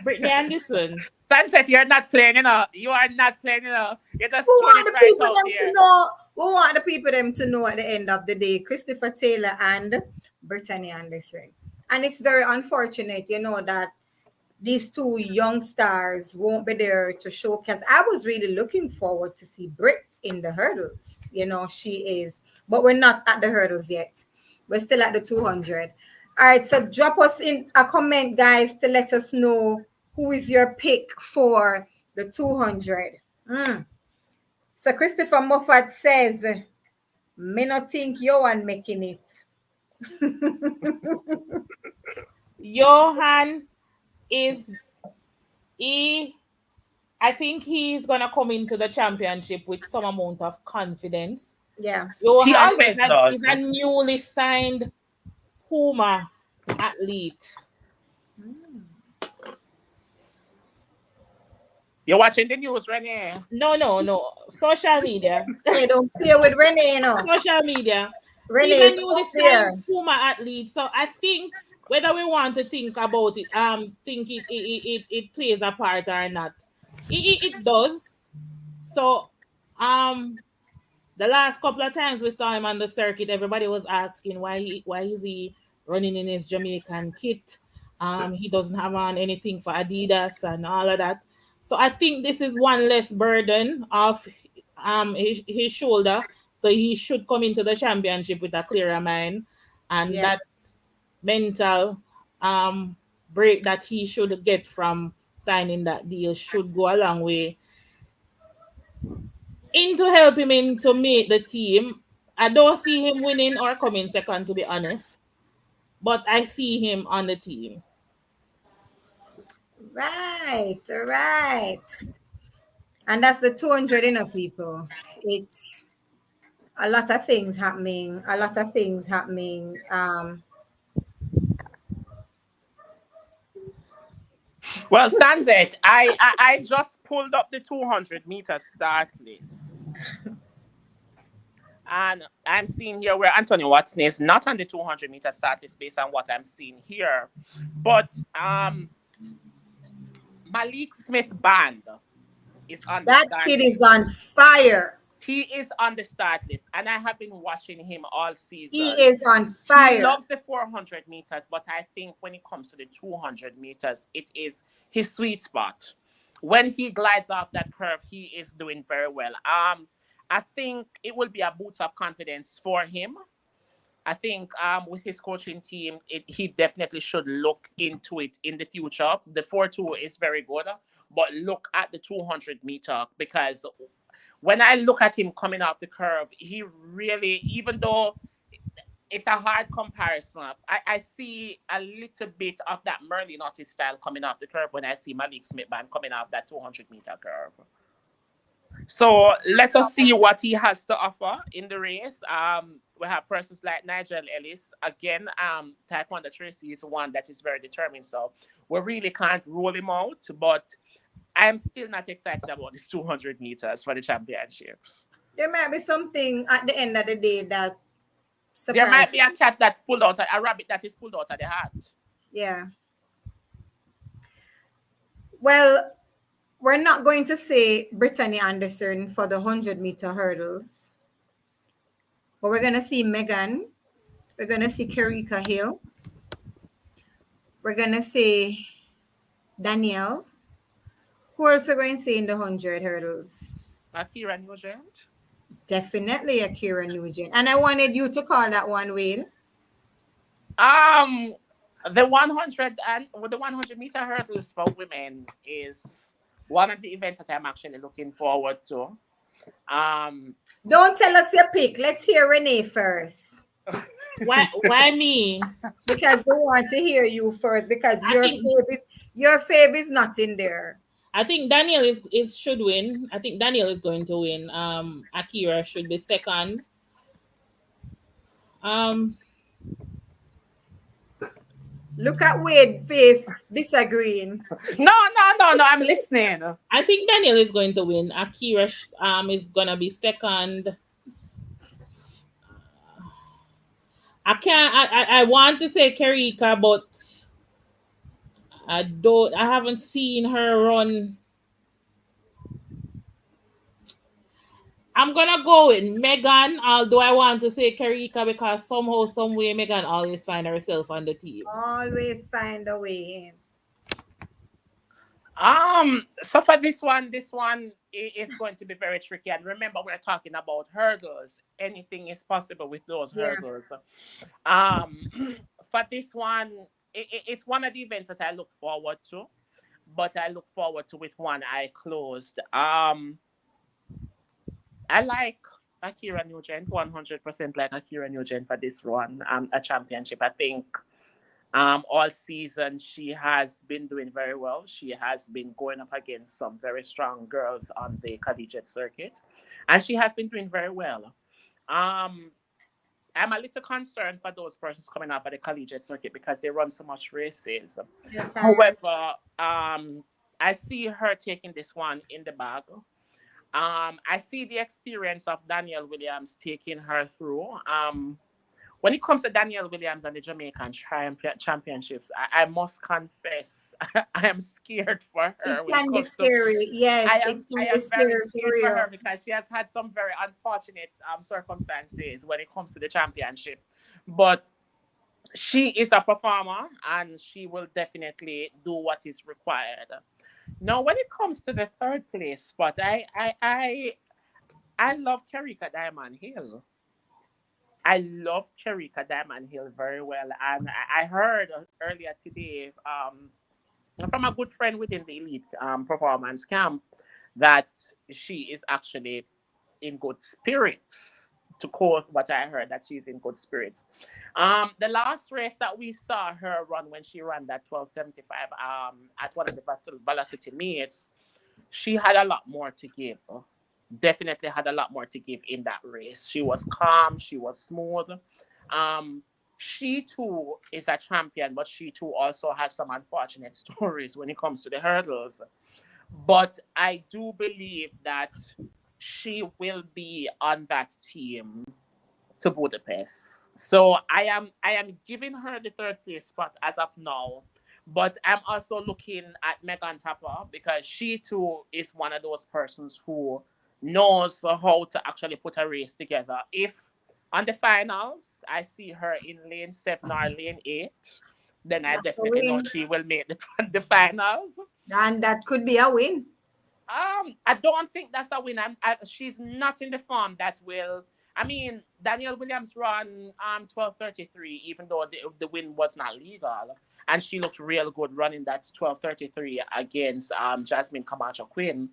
Brittany Anderson. Sunset, you're not playing, You are not playing, You're just we throwing want it the right people out them here. to know. We want the people them to know at the end of the day, Christopher Taylor and Brittany Anderson. And it's very unfortunate, that these two young stars won't be there to showcase. I was really looking forward to see Brit in the hurdles. She is, but we're not at the hurdles yet. We're still at the 200. All right, so drop us in a comment, guys, to let us know who is your pick for the 200. So Christopher Moffat says, "Me not think Johan making it." Johan is I think he's gonna come into the championship with some amount of confidence. Yeah. He Johan always does. is a newly signed PUMA athlete. You're watching the news, Renee. No. Social media. Hey, don't play with Renee, Social media. Renee He's a is newly up there. signed PUMA athlete. So I think whether we want to think about it, think it plays a part or not. It does. So the last couple of times we saw him on the circuit, everybody was asking why is he running in his Jamaican kit? He doesn't have on anything for Adidas and all of that. So I think this is one less burden off his shoulder. So he should come into the championship with a clearer mind, and that mental break that he should get from signing that deal should go a long way into help him in to make the team. I don't see him winning or coming second, to be honest, but I see him on the team. Right. And that's the 200 people. It's a lot of things happening. Well, Sunset, I just pulled up the 200-meter start list. And I'm seeing here where Anthony Watson is not on the 200-meter start list based on what I'm seeing here. But Malik Smith Band is on the That start kid list. is on fire. He is on the start list, and I have been watching him all season. He is on fire. He loves the 400 meters, but I think when it comes to the 200 meters, it is his sweet spot. When he glides off that curve, he is doing very well. I think it will be a boost of confidence for him. I think with his coaching team, he definitely should look into it in the future. The 4.2 is very good, but look at the 200-meter, because when I look at him coming off the curve, he really, even though it's a hard comparison, I see a little bit of that Merlin Otis style coming off the curve when I see Malik Smith Band coming off that 200-meter curve. So let us see what he has to offer in the race. We have persons like Nigel Ellis. Again, Taekwondo Tracy is one that is very determined. So we really can't rule him out. But I'm still not excited about these 200 meters for the championships. There might be something at the end of the day that surprises. There might be a cat that pulled out, a rabbit that is pulled out of the hat. Yeah. Well, we're not going to say Brittany Anderson for the 100-meter hurdles, But we're gonna see Megan. We're gonna see Kerika Hill. We're gonna see Danielle. Who else are going to see in the 100 hurdles? Akira Nugent. Definitely Akira Nugent. And I wanted you to call that one, Will. Um, the 100 and the 100-meter hurdles for women is one of the events that I'm actually looking forward to. Um, Don't tell us your pick. Let's hear Renee first. Why me? Because we want to hear you first. Because I think your fave is not in there. I think Daniel is should win. I think Daniel is going to win. Akira should be second. Um, Look at Wade face disagreeing. no. I'm listening. I think Daniel is going to win. Akira is gonna be second. I can't. I want to say Kerika, but I don't. I haven't seen her run. I'm gonna go with Megan, although I want to say Kerika because somehow, some way, Megan always find herself on the team. Always find a way. So for this one is going to be very tricky. And remember, we're talking about hurdles. Anything is possible with those Yeah. hurdles. For this one, it's one of the events that I look forward to, but I look forward to with one eye closed. I like Akira Nugent, 100% like Akira Nugent for this one, a championship. I think all season she has been doing very well. She has been going up against some very strong girls on the collegiate circuit, and she has been doing very well. Um, I'm a little concerned for those persons coming up at the collegiate circuit because they run so much races. Your time. However, I see her taking this one in the bag. I see the experience of Danielle Williams taking her through. When it comes to Danielle Williams and the Jamaican Championships, I must confess, I am scared for It her when it can be comes to. scary. Yes, it I can be am very scary for scared for real. her because she has had some very unfortunate circumstances when it comes to the championship. But she is a performer and she will definitely do what is required. Now, when it comes to the third place spot, I love Kerika Diamond Hill. I love Kerika Diamond Hill very well, and I heard earlier today from a good friend within the elite performance camp that she is actually in good spirits. To quote what I heard, that she's in good spirits. The last race that we saw her run when she ran that 1275 at one of the velocity meets, she had a lot more to give. Definitely had a lot more to give in that race. She was calm, she was smooth. Um, she too is a champion, but she too also has some unfortunate stories when it comes to the hurdles. But I do believe that she will be on that team to Budapest. So I am giving her the third place spot as of now. But I'm also looking at Megan Tapper because she too is one of those persons who knows how to actually put a race together. If on the finals I see her in lane 7 or lane 8, then I That's a definitely know win. she will make the finals. And that could be a win. I don't think that's a win. She's not in the form that will. I mean, Danielle Williams ran 12:33, even though the win was not legal, and she looked real good running that 12:33 against Jasmine Camacho Quinn.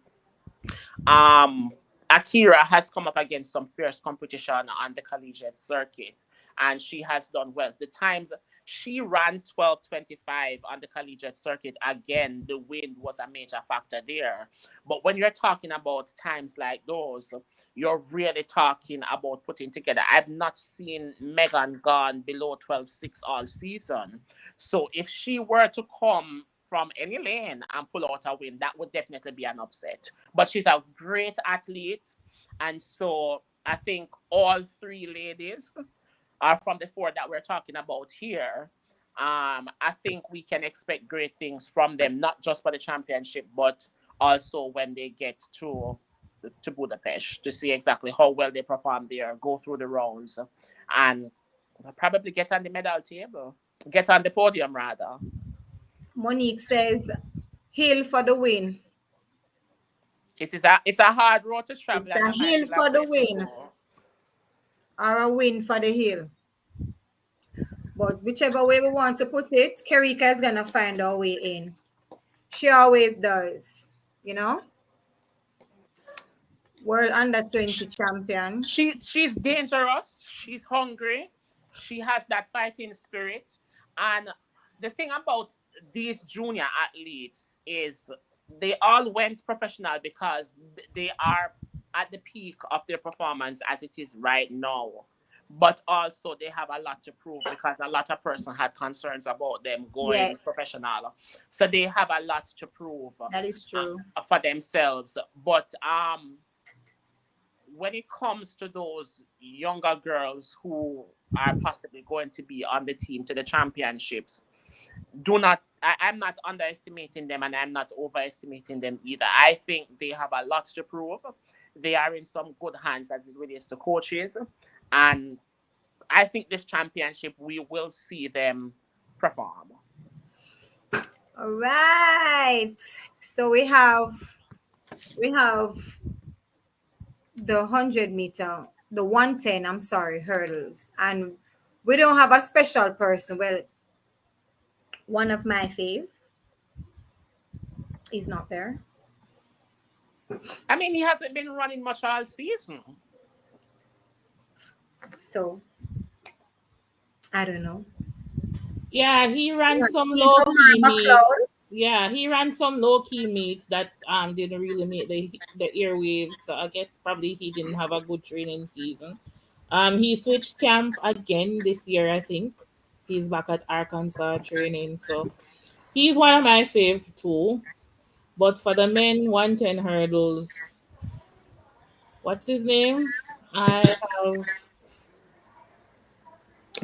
Um, Akira has come up against some fierce competition on the collegiate circuit, and she has done well. The times she ran 12:25 on the collegiate circuit, again, the wind was a major factor there. But when you're talking about times like those, you're really talking about putting together. I've not seen Megan gone below 12:6 all season. So if she were to come from any lane and pull out a win, that would definitely be an upset. But she's a great athlete. And so I think all three ladies are from the four that we're talking about here. I think we can expect great things from them, not just for the championship, but also when they get to to Budapest to see exactly how well they perform there, go through the rounds, and probably get on the medal table, get on the podium rather. Monique says, Hill for the win. It's a hard road to travel, It's as a I might hill for the elaborate win before. or a win for the hill. But whichever way we want to put it, Kerika is going to find her way in. She always does, you know? World under 20 champion. She's dangerous. She's hungry. She has that fighting spirit. And the thing about these junior athletes is they all went professional because they are at the peak of their performance as it is right now. But also they have a lot to prove because a lot of person had concerns about them going Yes, professional. So they have a lot to prove that is true. for themselves. But when it comes to those younger girls who are possibly going to be on the team to the championships, I'm not underestimating them and I'm not overestimating them either. I think they have a lot to prove. They are in some good hands as it relates to coaches. And I think this championship, we will see them perform. All right. So we have the 100 meter, the 110, I'm sorry, hurdles. And we don't have a special person. Well, one of my fave is not there. I mean, he hasn't been running much all season. So I don't know. Yeah, he ran some Steve low Omar key meets. McLeod. Yeah, he ran some low key meets that didn't really make the airwaves. So I guess probably he didn't have a good training season. He switched camp again this year. I think he's back at Arkansas training. So he's one of my fave too. But for the men 110 hurdles, what's his name? I have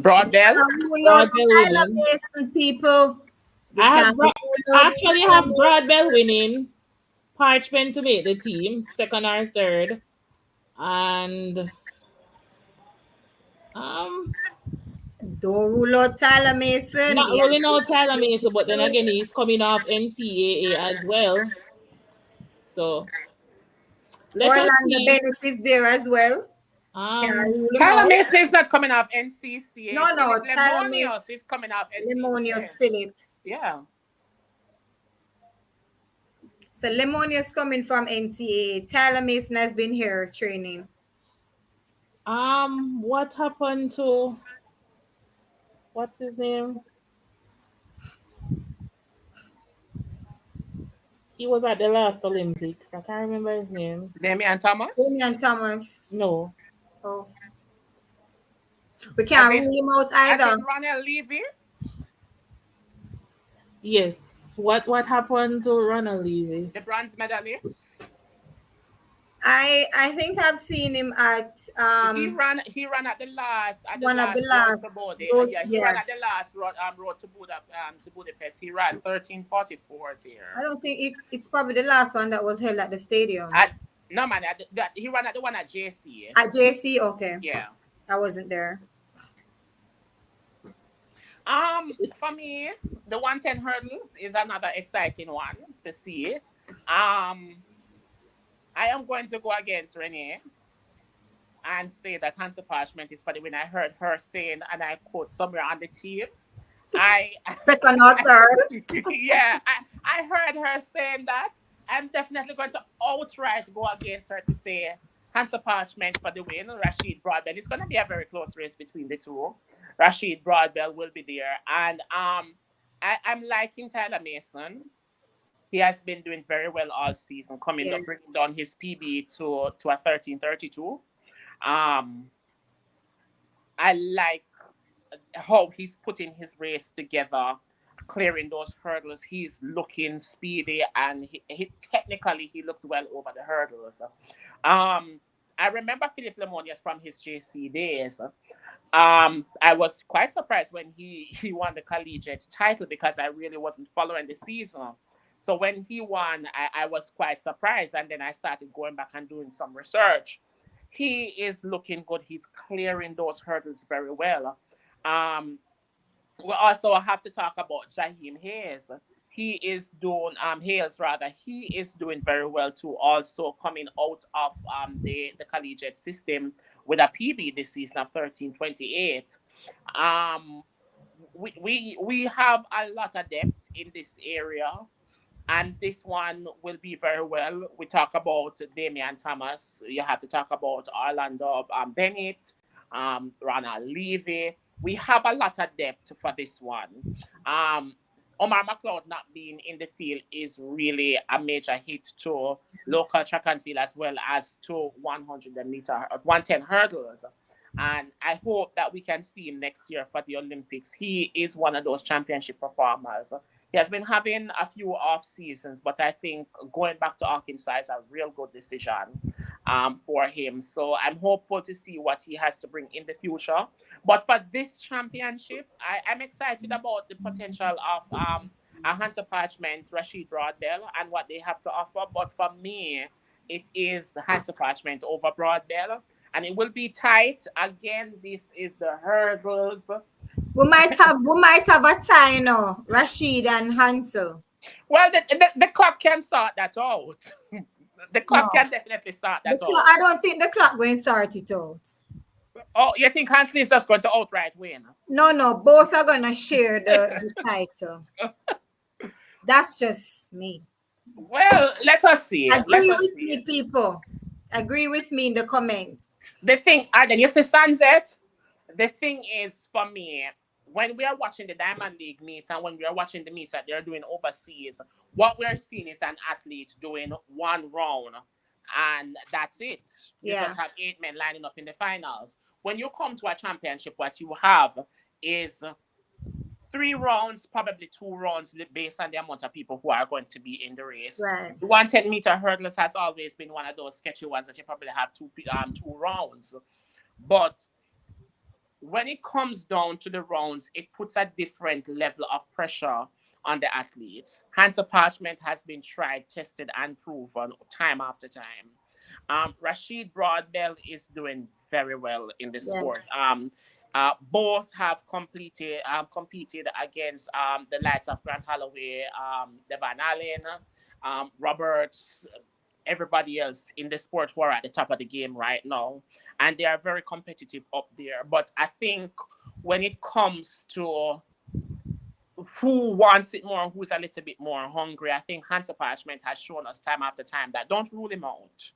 Broadbell. Rule out Broadbell Tyler winning. Mason, people. We I have can't rule I out actually Tyler have Mason. Broadbell winning, Parchment to make the team, second or third, and um, Don't rule out Tyler Mason. not He has ruling out Tyler good Mason, but then history. again, he's coming off NCAA as well. So let us Orlando see. Bennett is there as well. Can't Um, rule him Tyler out. Mason is not coming off NCCA. No, Philip Tyler Mason, Lemonius is coming off NCCA. Lemonius Phillips. Yeah. So Lemonius coming from NCAA. Tyler Mason has been here training. what happened to what's his name? He was at the last Olympics. I can't remember his name. Damian Thomas. Damian Thomas. No. Oh, we As can't in, rule him out as either. in Ronald Levy. Yes. What happened to Ronald Levy? The bronze medalist. I think I've seen him at He ran at the last one of the road to last Bode. road. Yeah, he Yeah, ran at the last road to Budapest. He ran 13:44 I there. don't think it's probably the last one that was held at the stadium At No man, he ran at the one at JC. at JC. Okay, Yeah. I wasn't there. For me, the 110 hurdles is another exciting one to see. I am going to go against Renee and say that Hansa Parchment is for the win. I heard her saying, and I quote somewhere on the team, I Second or third. yeah, I heard her saying that. I'm definitely going to outright go against her to say Hansa Parchment for the win. Rashid Broadbell. It's going to be a very close race between the two. Rashid Broadbell will be there, and I'm liking Tyler Mason. He has been doing very well all season, coming up, Yes. bringing down his PB to a 13:32. Um, I like how he's putting his race together, clearing those hurdles. He's looking speedy, and he technically he looks well over the hurdles. I remember Philip Lemonius from his JC days. I was quite surprised when he won the collegiate title because I really wasn't following the season. So when he won, I was quite surprised. And then I started going back and doing some research. He is looking good. He's clearing those hurdles very well. Um, we also have to talk about Jaheim Hayes. He is doing Hales rather. He is doing very well too. Also coming out of the collegiate system with a PB this season of 13.28. Um, we have a lot of depth in this area, and this one will be very well. We talk about Damian Thomas. You have to talk about Orlando Bennett, Ronald Levy. We have a lot of depth for this one. Um, Omar McLeod not being in the field is really a major hit to local track and field as well as to 110 hurdles. And I hope that we can see him next year for the Olympics. He is one of those championship performers. He has been having a few off seasons, but I think going back to Arkansas is a real good decision for him. So I'm hopeful to see what he has to bring in the future. But for this championship, I'm excited about the potential of a Hansa Parchment, Rashid Broadbell, and what they have to offer. But for me, it is Hansa Parchment over Broadbell. And it will be tight. Again, this is the hurdles. We might have a tie, you know, Rashid and Hansel. Well, the clock can sort that out. The clock No, can definitely sort the that clock. out. I don't think the clock going to sort it out. Oh, you think Hansley is just going to outright win? No, no, both are gonna share the title. That's just me. Well, let us see. Let Agree us with see. me, people. Agree with me in the comments. The thing, then you say Sunset. The thing is, for me, when we are watching the Diamond League meets and when we are watching the meets that they're doing overseas, what we're seeing is an athlete doing one round, and that's it. You Yeah. just have 8 men lining up in the finals. When you come to a championship, what you have is 3 rounds, probably 2 rounds, based on the amount of people who are going to be in the race. Right. The 110-meter hurdles has always been one of those sketchy ones that you probably have 2 rounds. But when it comes down to the rounds, it puts a different level of pressure on the athletes. Hansa Parchment has been tried, tested, and proven time after time. Rashid Broadbell is doing very well in the sport. Yes. Both have competed against the likes of Grant Holloway, Devon Allen, Roberts, everybody else in the sport who are at the top of the game right now. And they are very competitive up there. But I think when it comes to who wants it more, who's a little bit more hungry, I think Hansa Parchment has shown us time after time that don't rule him out.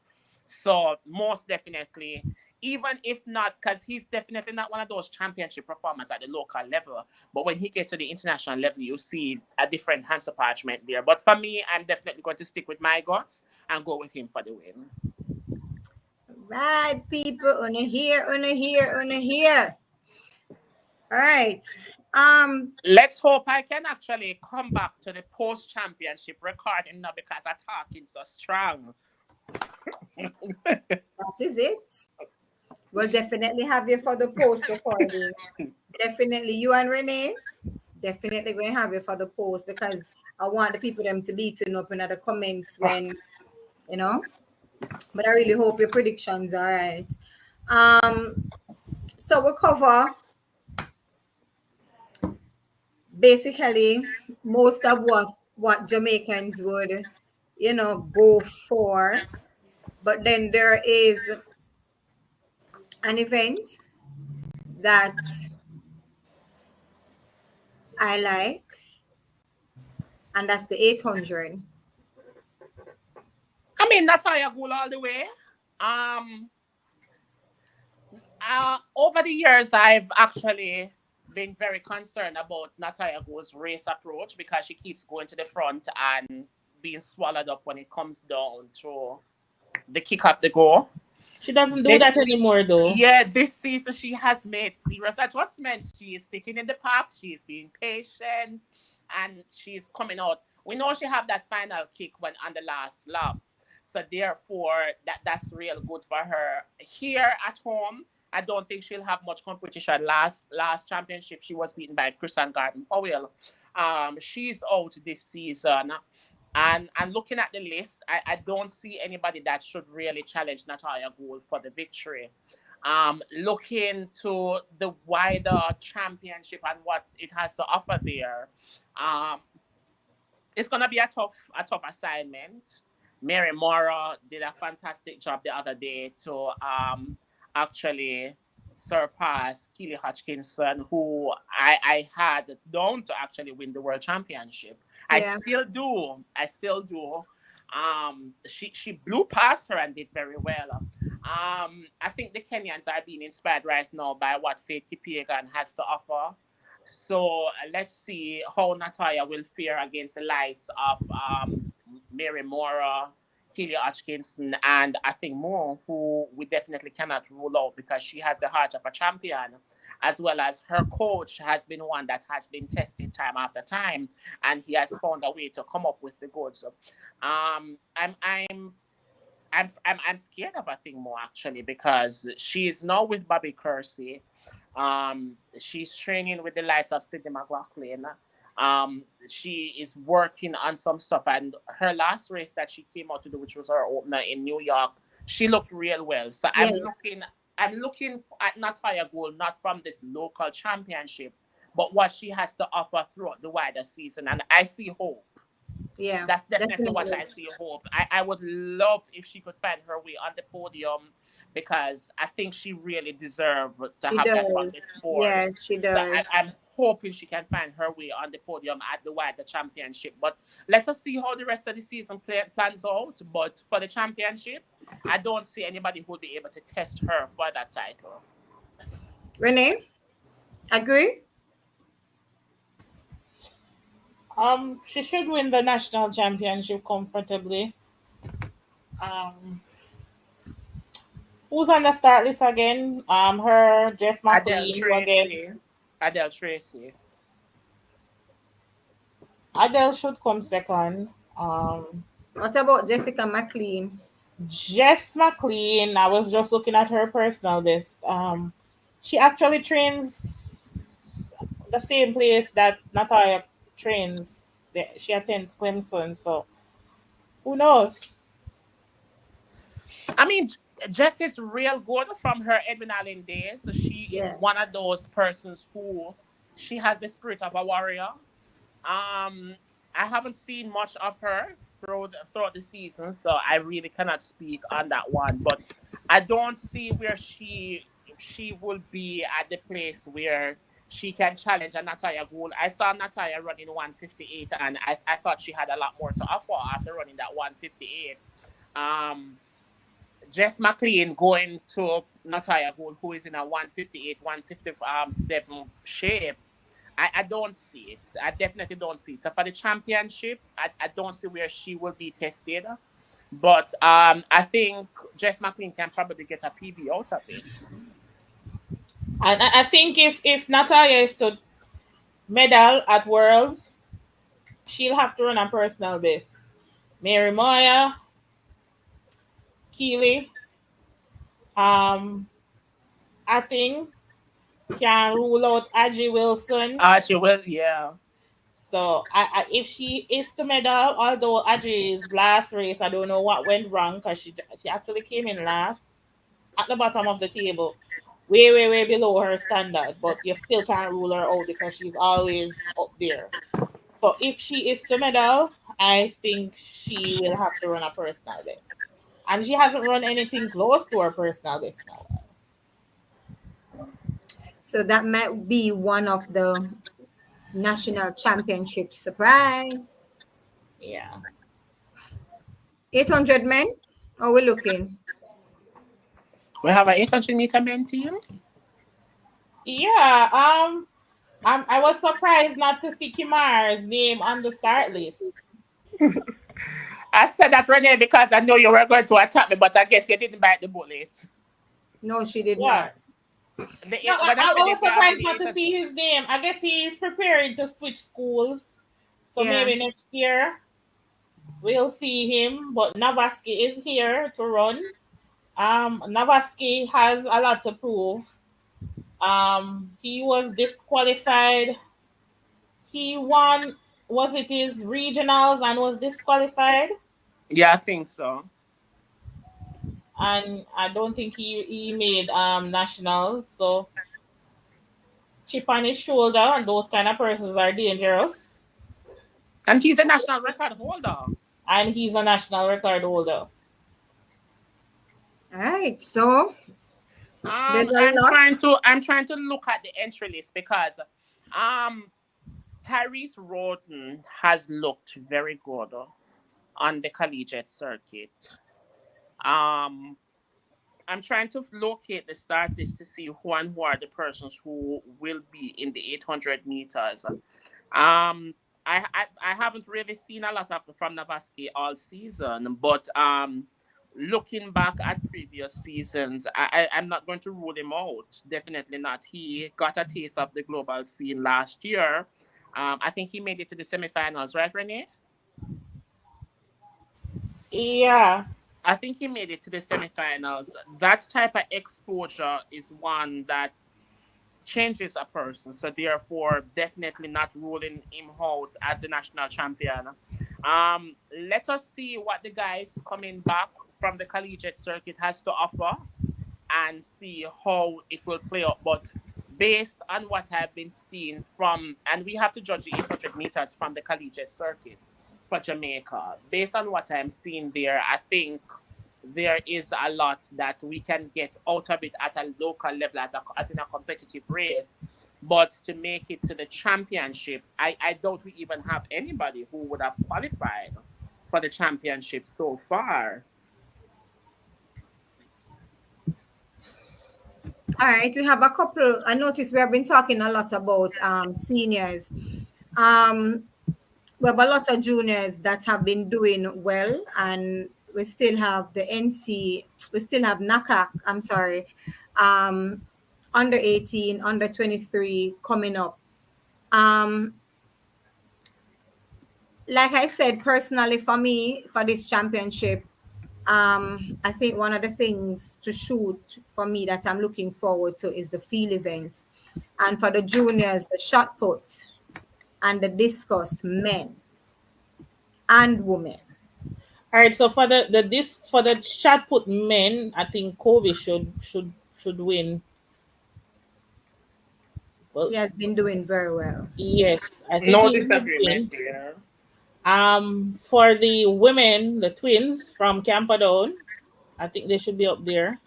So most definitely, even if not, because he's definitely not one of those championship performers at the local level. But when he gets to the international level, you see a different Hansa Parchment there. But for me, I'm definitely going to stick with my guts and go with him for the win. Right, people. On here, on here, on here. All right. Let's hope I can actually come back to the post-championship recording now because I'm talking so strong. That is it. We'll definitely have you for the post recording. Definitely, you and Renee. Definitely going to have you for the post because I want the people them to be beaten up in the comments when you know. But I really hope your predictions are right. So we'll cover basically most of what Jamaicans would, go for. But then there is an event that I like, and that's the 800. I mean, Natalia Gould all the way. Over the years, I've actually been very concerned about Natalia Gould's race approach because she keeps going to the front and being swallowed up when it comes down to the kick up the goal. She doesn't do that anymore, though. Yeah, this season she has made serious adjustments. She is sitting in the park, she's being patient, and she's coming out. We know she have that final kick when on the last lap. So therefore, that's real good for her. Here at home, I don't think she'll have much competition. Last championship, she was beaten by Kristen Garden Powell. She's out this season. And looking at the list, I don't see anybody that should really challenge Natalia Gould for the victory. Looking to the wider championship and what it has to offer there, um, it's gonna be a tough assignment. Mary Mora did a fantastic job the other day to actually surpass Keely Hodgkinson, who I had known to actually win the world championship. I Yeah. still do. I still do. She blew past her and did very well. I think the Kenyans are being inspired right now by what Faith Kipyegon has to offer. So let's see how Natalia will fare against the likes of Mary Mora, Kelly Hodgkinson, and I think more, who we definitely cannot rule out because she has the heart of a champion, as well as her coach has been one that has been tested time after time, and he has found a way to come up with the goods. I'm scared of a thing more actually because she is now with Bobby Kersey. She's training with the likes of Sydney McLaughlin. She is working on some stuff, and her last race that she came out to do, which was her opener in New York, she looked real well. So I'm Yes. looking, I'm looking at Natalia Gould not from this local championship, but what she has to offer throughout the wider season, and I see hope. Yeah. That's definitely what Definitely. I see hope. I would love if she could find her way on the podium because I think she really deserves to She have that on does. the sport. Yes, she So does. I'm hoping she can find her way on the podium at the wider championship. But let us see how the rest of the season plans out. But for the championship, I don't see anybody who would be able to test her for that title. Renee, agree? She should win the national championship comfortably. Um, who's on the start list again? Her, Jess Adele McLean, who again? Tracy. Adele Tracy. Adele should come second. What about Jessica McLean? Jess McLean, I was just looking at her personal list. She actually trains the same place that Natalia trains. She attends Clemson, so who knows? I mean, Jess is real good from her Edwin Allen days. So she is Yes. one of those persons who she has the spirit of a warrior. Um, I haven't seen much of her throughout the season, so I really cannot speak on that one. But I don't see where she will be at the place where she can challenge a Natalia Gould. I saw Natalia running 158, and I thought she had a lot more to offer after running that 158. Um, Jess McLean going to Natalia Gould, who is in a 158, 157 shape. I don't see it. I definitely don't see it. So for the championship, I don't see where she will be tested. But I think Jess McLean can probably get a PB out of it. And I think if Natalia is to medal at Worlds, she'll have to run a personal best. Mary Moya, Keely, I think can rule out Aggie Wilson. She will, yeah. So if she is to medal, although Aggie's last race, I don't know what went wrong because she actually came in last at the bottom of the table, way below her standard. But you still can't rule her out because she's always up there. So if she is to medal, I think she will have to run a personal best. And she hasn't run anything close to her personal best now. So that might be one of the national championship surprise. Yeah. 800 men? Are we looking? We have an 800-meter men team. Yeah. I was surprised not to see Kimar's name on the start list. I said that, Renee, because I know you were going to attack me, but I guess you didn't bite the bullet. No, she did Yeah. not. No, When I I said was if you have surprised any not to 800, see his name. I guess he's preparing to switch schools. So Yeah. maybe next year we'll see him. But Navaski is here to run. Navaski has a lot to prove. He was disqualified. He won. Was it his regionals and was disqualified? Yeah, I think so. And I don't think he made nationals. So chip on his shoulder, and those kind of persons are dangerous. And he's a national record holder. And he's a national record holder. All right. So there's a I'm lot. trying to look at the entry list because um Tyrese Roten has looked very good on the collegiate circuit. Um, I'm trying to locate the start list to see who are the persons who will be in the 800 meters. I haven't really seen a lot of from Navaski all season, but looking back at previous seasons, I'm not going to rule him out. Definitely not. He got a taste of the global scene last year. I think he made it to the semifinals, right, Renee? Yeah. I think he made it to the semifinals. That type of exposure is one that changes a person. So therefore, definitely not ruling him out as the national champion. Let us see what the guys coming back from the collegiate circuit has to offer and see how it will play out. But based on what I've been seeing from, and we have to judge the 800 meters from the collegiate circuit for Jamaica. Based on what I'm seeing there, I think there is a lot that we can get out of it at a local level as in a competitive race. But to make it to the championship, I doubt we even have anybody who would have qualified for the championship so far. All right. We have a couple. I noticed we have been talking a lot about seniors. Um, we have a lot of juniors that have been doing well, and we still have the NC. We still have NACA. I'm sorry. Um, under 18, under 23 coming up. Um, like I said, personally, for me, for this championship, I think one of the things to shoot for me that I'm looking forward to is the field events. And for the juniors, the shot put and the discus, men and women. All right. So for the shot put men, I think Kobe should win. Well, He has been doing very well. yes, I think No he should disagreement win. there. For the women, the twins from Camperdown, I think they should be up there.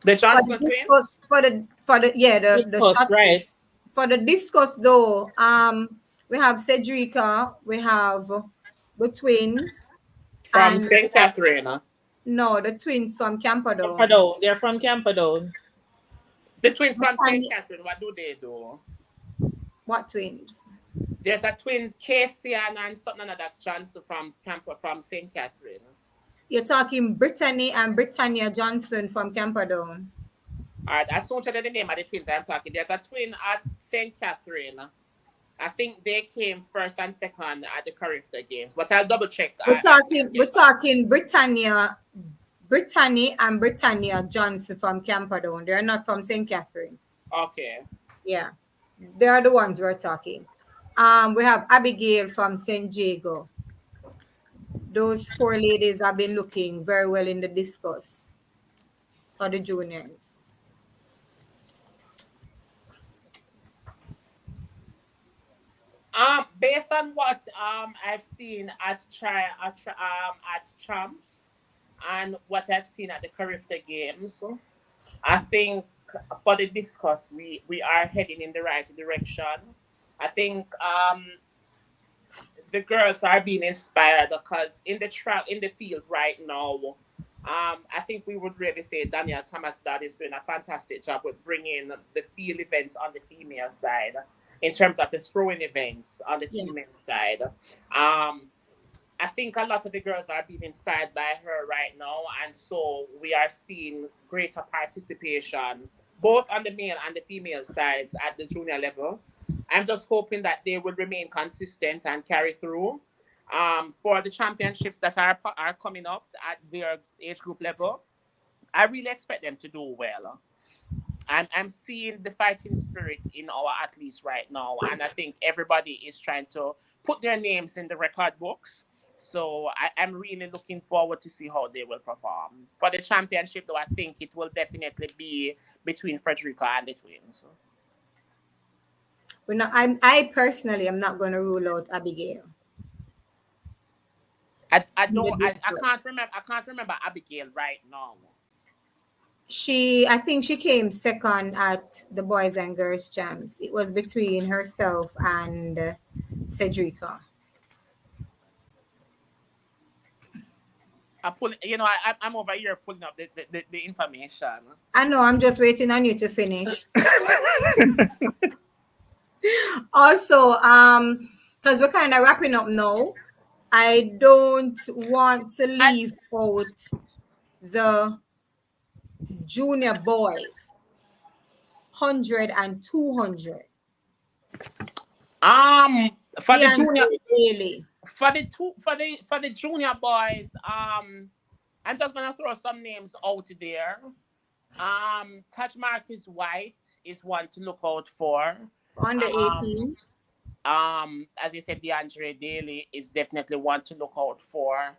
The For the Johnson discus, twins. for the yeah, the Discuss, shot right? for the discus though, we have Cedrica, we have the twins, From and St. Catherine. no, the twins from Camperdown. Camperdown. They're from Camperdown. The twins from St. Britannia, Catherine, what do they do? what twins? There's a twin, Casey and something another Johnson from from St. Catherine. You're talking Brittany and Britannia Johnson from Camperdown. All right, I soon tell you the name of the twins I'm talking. There's a twin at St. Catherine. I think they came first and second at the Carifta Games, but I'll double check. I'll We're get back. talking Brittany and Britannia Johnson from Camperdown. They're not from St. Catherine. Okay. Yeah, they are the ones we're talking. We have Abigail from St. Jago. Those four ladies have been looking very well in the discus for the juniors. Based on what I've seen at Champs and what I've seen at the Carifta Games, I think for the discuss we are heading in the right direction. I think the girls are being inspired because in the track in the field right now, I think we would really say Daniel Thomas Dad is doing a fantastic job with bringing the field events on the female side in terms of the throwing events on the Yeah. female side. I think a lot of the girls are being inspired by her right now, and so we are seeing greater participation both on the male and the female sides at the junior level. I'm just hoping that they will remain consistent and carry through. For the championships that are coming up at their age group level, I really expect them to do well. I'm seeing the fighting spirit in our athletes right now, and I think everybody is trying to put their names in the record books. So I'm really looking forward to see how they will perform for the championship. Though I think it will definitely be between Frederica and the twins. We're not. I personally am not going to rule out Abigail I in the don't I discus. can't remember Abigail right now. I think she came second at the boys and girls champs. It was between herself and Cedrica. I'm over here pulling up the information. I know. I'm just waiting on you to finish. Also, because we're kind of wrapping up now, I don't want to I leave out the junior boys, 100 and 200. For the DeAndre junior Daly. for the junior boys, I'm just gonna throw some names out there. Touch Marcus White is one to look out for. Under Um, 18. as you said, DeAndre Daly is definitely one to look out for.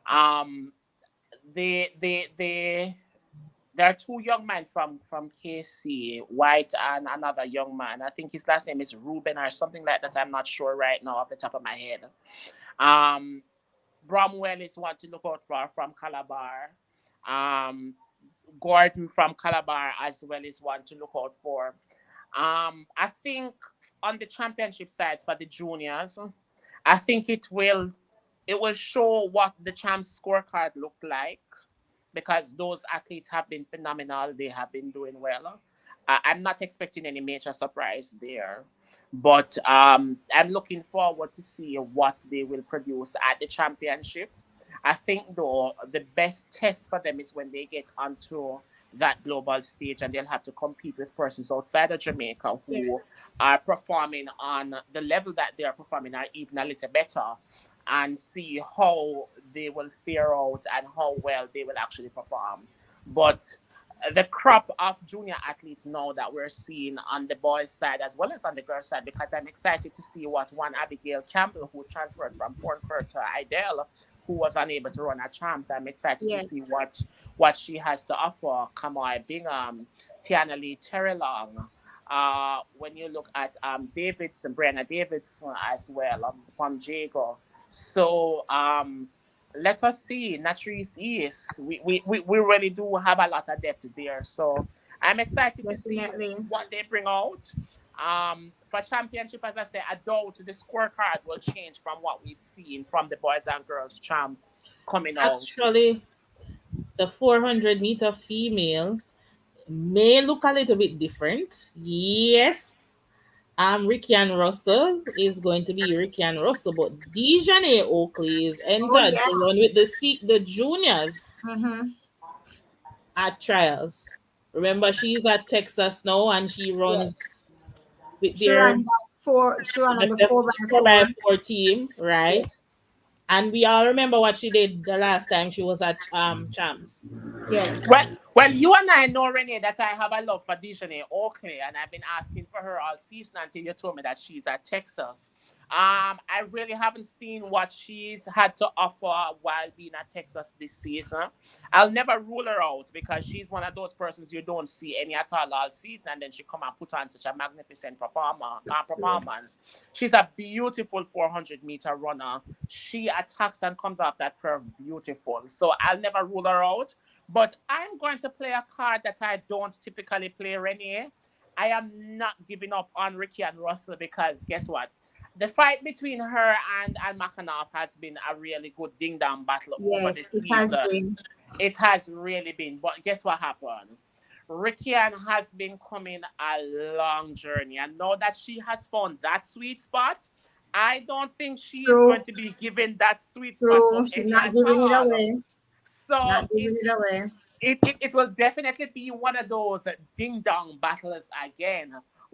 Um, the there are two young men from KC, White and another young man. I think his last name is Ruben or something like that. I'm not sure right now off the top of my head. Um, Bromwell is one to look out for from Calabar. Um, Gordon from Calabar as well is one to look out for. I think on the championship side for the juniors, I think it will show what the champs scorecard looked like because those athletes have been phenomenal. They have been doing well. I'm not expecting any major surprise there, but I'm looking forward to see what they will produce at the championship. I think though the best test for them is when they get onto that global stage and they'll have to compete with persons outside of Jamaica who Yes. are performing on the level that they are performing or even a little better and see how they will fare out and how well they will actually perform. But the crop of junior athletes now that we're seeing on the boys' side as well as on the girls' side, because I'm excited to see what one Abigail Campbell, who transferred from Porncourt to Idel, who was unable to run her champs. I'm excited to Yes. see what she has to offer. Kamai Bingham, Tiana Lee Terrelong. When you look at Davidson, Brenna Davidson as well from Jago. So let us see. Natrice East. We really do have a lot of depth there. So I'm excited to see Definitely. what they bring out. For championship, as I say, I doubt the scorecard will change from what we've seen from the boys and girls champs coming out. Actually, the 400-meter female may look a little bit different. Yes, Ricky and Russell is going to be Ricky and Russell, but Dejanay Oakley is Oh, entered yeah. to run with the juniors Mm-hmm. at trials. Remember, she's at Texas now, and she Yes. runs with She their ran She ran on the the 4 by 4 4. by 4 team, right? Yes. And we all remember what she did the last time she was at champs. Well, Yes. well, you and I know, Renee, that I have a love for Dejanay Oakley, and I've been asking for her all season until you told me that she's at Texas. I really haven't seen what she's had to offer while being at Texas this season. I'll never rule her out because she's one of those persons you don't see any at all season, and then she come and put on such a magnificent performance. She's a beautiful 400-meter runner. She attacks and comes off that curve beautiful. So I'll never rule her out. But I'm going to play a card that I don't typically play, Renee. I am not giving up on Ricky and Russell because guess what? The fight between her and McAnuff has been a really good ding dong battle over the Yes, it has season. been. It has really been. But guess what happened? Rickian has been coming a long journey. And now that she has found that sweet spot, I don't think she is True. going to be given that sweet spot up True. She's any not at giving it all. away. So Not giving it away. it will definitely be one of those ding dong battles again.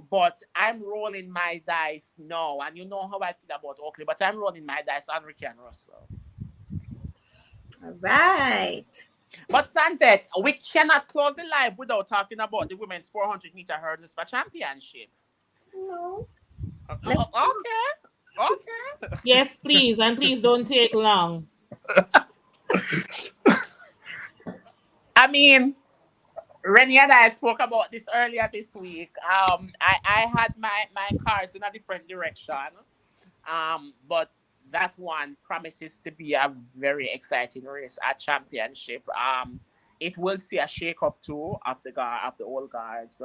But I'm rolling my dice now, and you know how I feel about Oakley, but I'm rolling my dice on Ricky and Russell. All right. But Sunset, we cannot close the live without talking about the women's 400-meter hurdles for championship. No. Let's talk. Okay. Okay. Yes, please, and please don't take long. I mean, Rennie and I spoke about this earlier this week. I had my cards in a different direction. But that one promises to be a very exciting race at championship. It will see a shake up too of the old guards.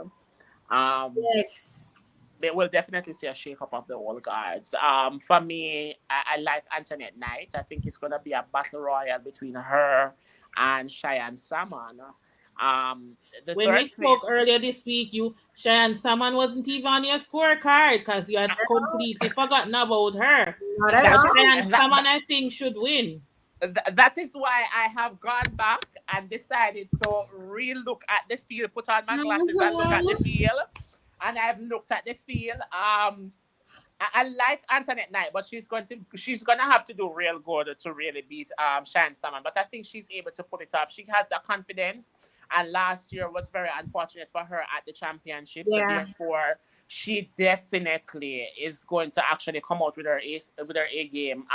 Um, Yes. they will definitely see a shake up of the old guards. For me, I like Antoinette Knight. I think it's gonna be a battle royal between her and Cheyenne Salmon. Um, the When we third spoke place. earlier this week, you Cheyenne Salmon wasn't even on your scorecard because you had completely forgotten about her. Not at That So all. is Cheyenne that, Salmon, I think, should win. that is why I have gone back and decided to re-look at the field, put on my glasses and look at the Mhm. field. And I've looked at the field. I like Antoinette Knight, but she's gonna have to do real good to really beat Shine Salmon. But I think she's able to pull it off. She has the confidence, and last year was very unfortunate for her at the championship. So Yeah. therefore, she definitely is going to actually come out with her A game.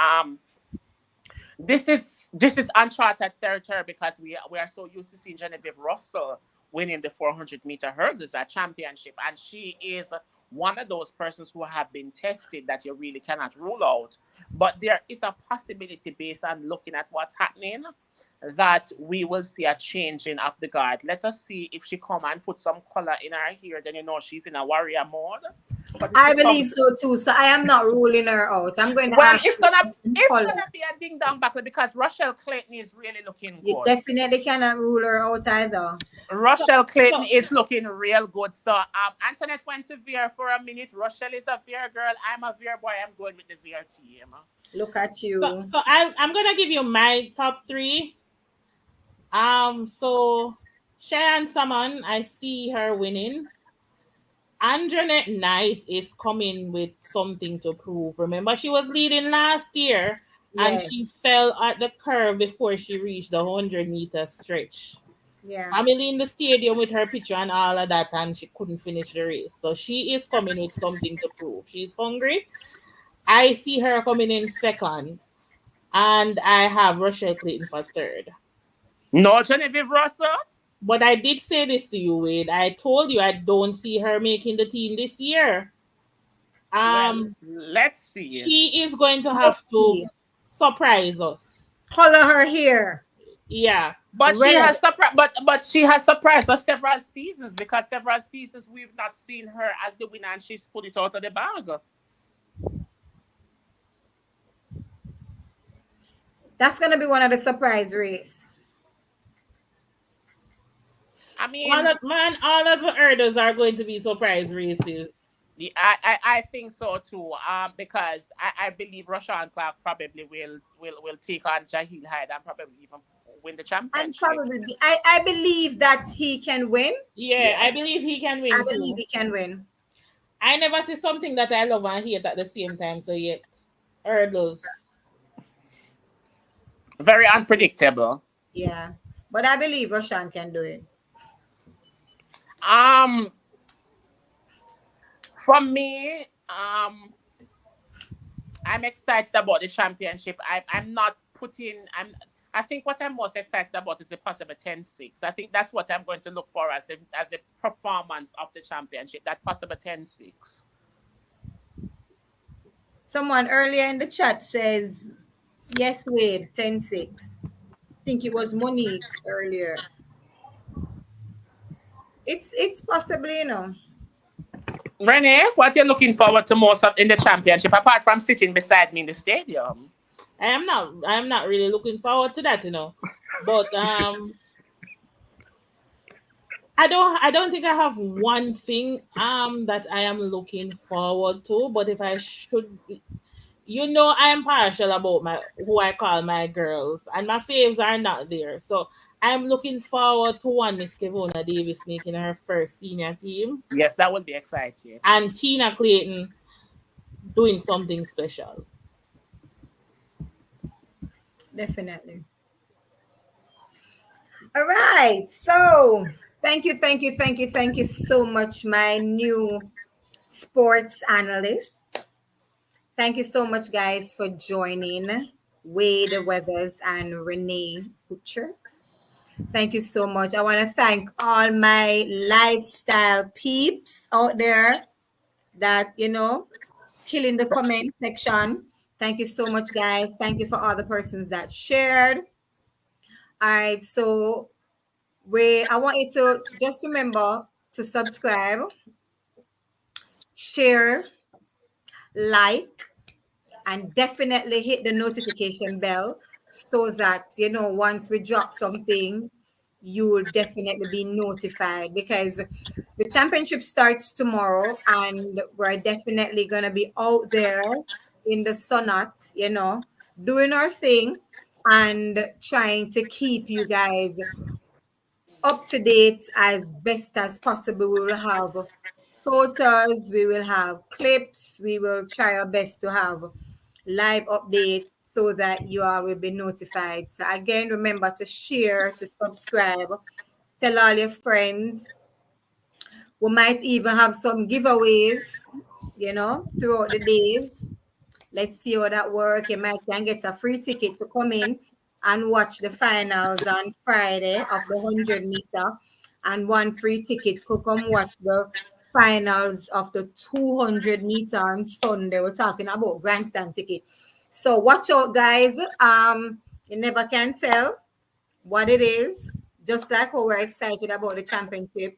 This is uncharted territory because we are so used to seeing Genevieve Russell winning the 400-meter hurdles at championship, and she is one of those persons who have been tested that you really cannot rule out. But there is a possibility based on looking at what's happening that we will see a changing of the guard. Let us see if she come and put some color in her hair, then you know she's in a warrior mode. But if I she believe comes, so too. So I am not ruling her out. I'm going to well, ask it's you gonna in it's color. gonna be a ding dong battle because Rochelle Clayton is really looking You good. definitely cannot rule her out either. So, Rochelle Clayton so is looking real good. So Antoinette went to Veer for a minute. Rochelle is a Veer girl. I'm a Veer boy. I'm going with the Veer team. Look at so you. so I'm gonna give you my top three. So Cheyenne Salmon, I see her winning. Anjanette Knight is coming with something to prove. Remember, she was leading last year and Yes. she fell at the curve before she reached the 100-meter stretch. Yeah. Family in the stadium with her picture and all of that, and she couldn't finish the race. So she is coming with something to prove. She's hungry. I see her coming in second, and I have Rochelle Clayton for third. No Genevieve Russell. But I did say this to you, Wade. I told you I don't see her making the team this year. Well, Um, let's see. she is going to have Let's to see. surprise us. Color her here. Yeah. But she Red. has surprised. But she has surprised us several seasons because several seasons we've not seen her as the winner, and she's put it out of the bag. That's gonna be one of the surprise race. I mean, All of the hurdles are going to be surprise races. I think so too. Because I believe Rashawn Clark probably will take on Jahil Hyde and probably even win the And championship. probably I believe that he can win. Yeah, I Yeah. believe he can I win believe too. he can win. I never see something that I love and hate at the same time. So yet, hurdles. Very unpredictable. Yeah. But I believe Roshan can do it. Um, for me, I'm excited about the championship. I'm not putting. I think what I'm most excited about is the possible 10-6. I think that's what I'm going to look for as the performance of the championship. That possible 10-6. Someone earlier in the chat says, yes, Wade, 10-6. I think it was Monique earlier. It's possibly, Renee, what you're looking forward to most in the championship, apart from sitting beside me in the stadium? I am not really looking forward to that, But I don't think I have one thing that I am looking forward to, but if I should, I am partial about my who I call my girls, and my faves are not there. So I'm looking forward to one Miss Kevona Davis making her first senior team, Yes, that would be exciting. and Tina Clayton doing something special. definitely. All right. So thank you, thank you, thank you, thank you so much, my new sports analyst. Thank you so much, guys, for joining Wade Weathers and Renee Butcher. Thank you so much. I want to thank all my lifestyle peeps out there that, killing the comment section. Thank you so much, guys. Thank you for all the persons that shared. All right. So I want you to just remember to subscribe, share, like, and definitely hit the notification bell so that once we drop something, you will definitely be notified, because the championship starts tomorrow and we're definitely going to be out there in the sonat, doing our thing and trying to keep you guys up to date as best as possible. We will have photos, we will have clips, we will try our best to have live updates so that you all will be notified. So again, remember to share, to subscribe, tell all your friends. We might even have some giveaways, throughout the days. Let's see how that work. You might can get a free ticket to come in and watch the finals on Friday of the 100 meter, and one free ticket could come watch the finals of the 200 meter on Sunday. We're talking about grandstand ticket. So watch out, guys. You never can tell what it is. Just like how we're excited about the championship,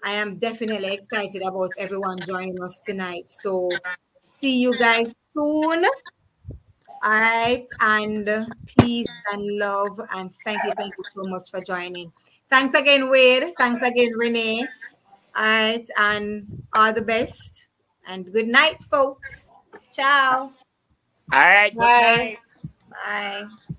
I am definitely excited about everyone joining us tonight. So see you guys soon. All right. And peace and love. And thank you so much for joining. Thanks again, Wade. Thanks again, Renee. All right. And all the best. And good night, folks. Ciao. All right, good Bye. night. Bye.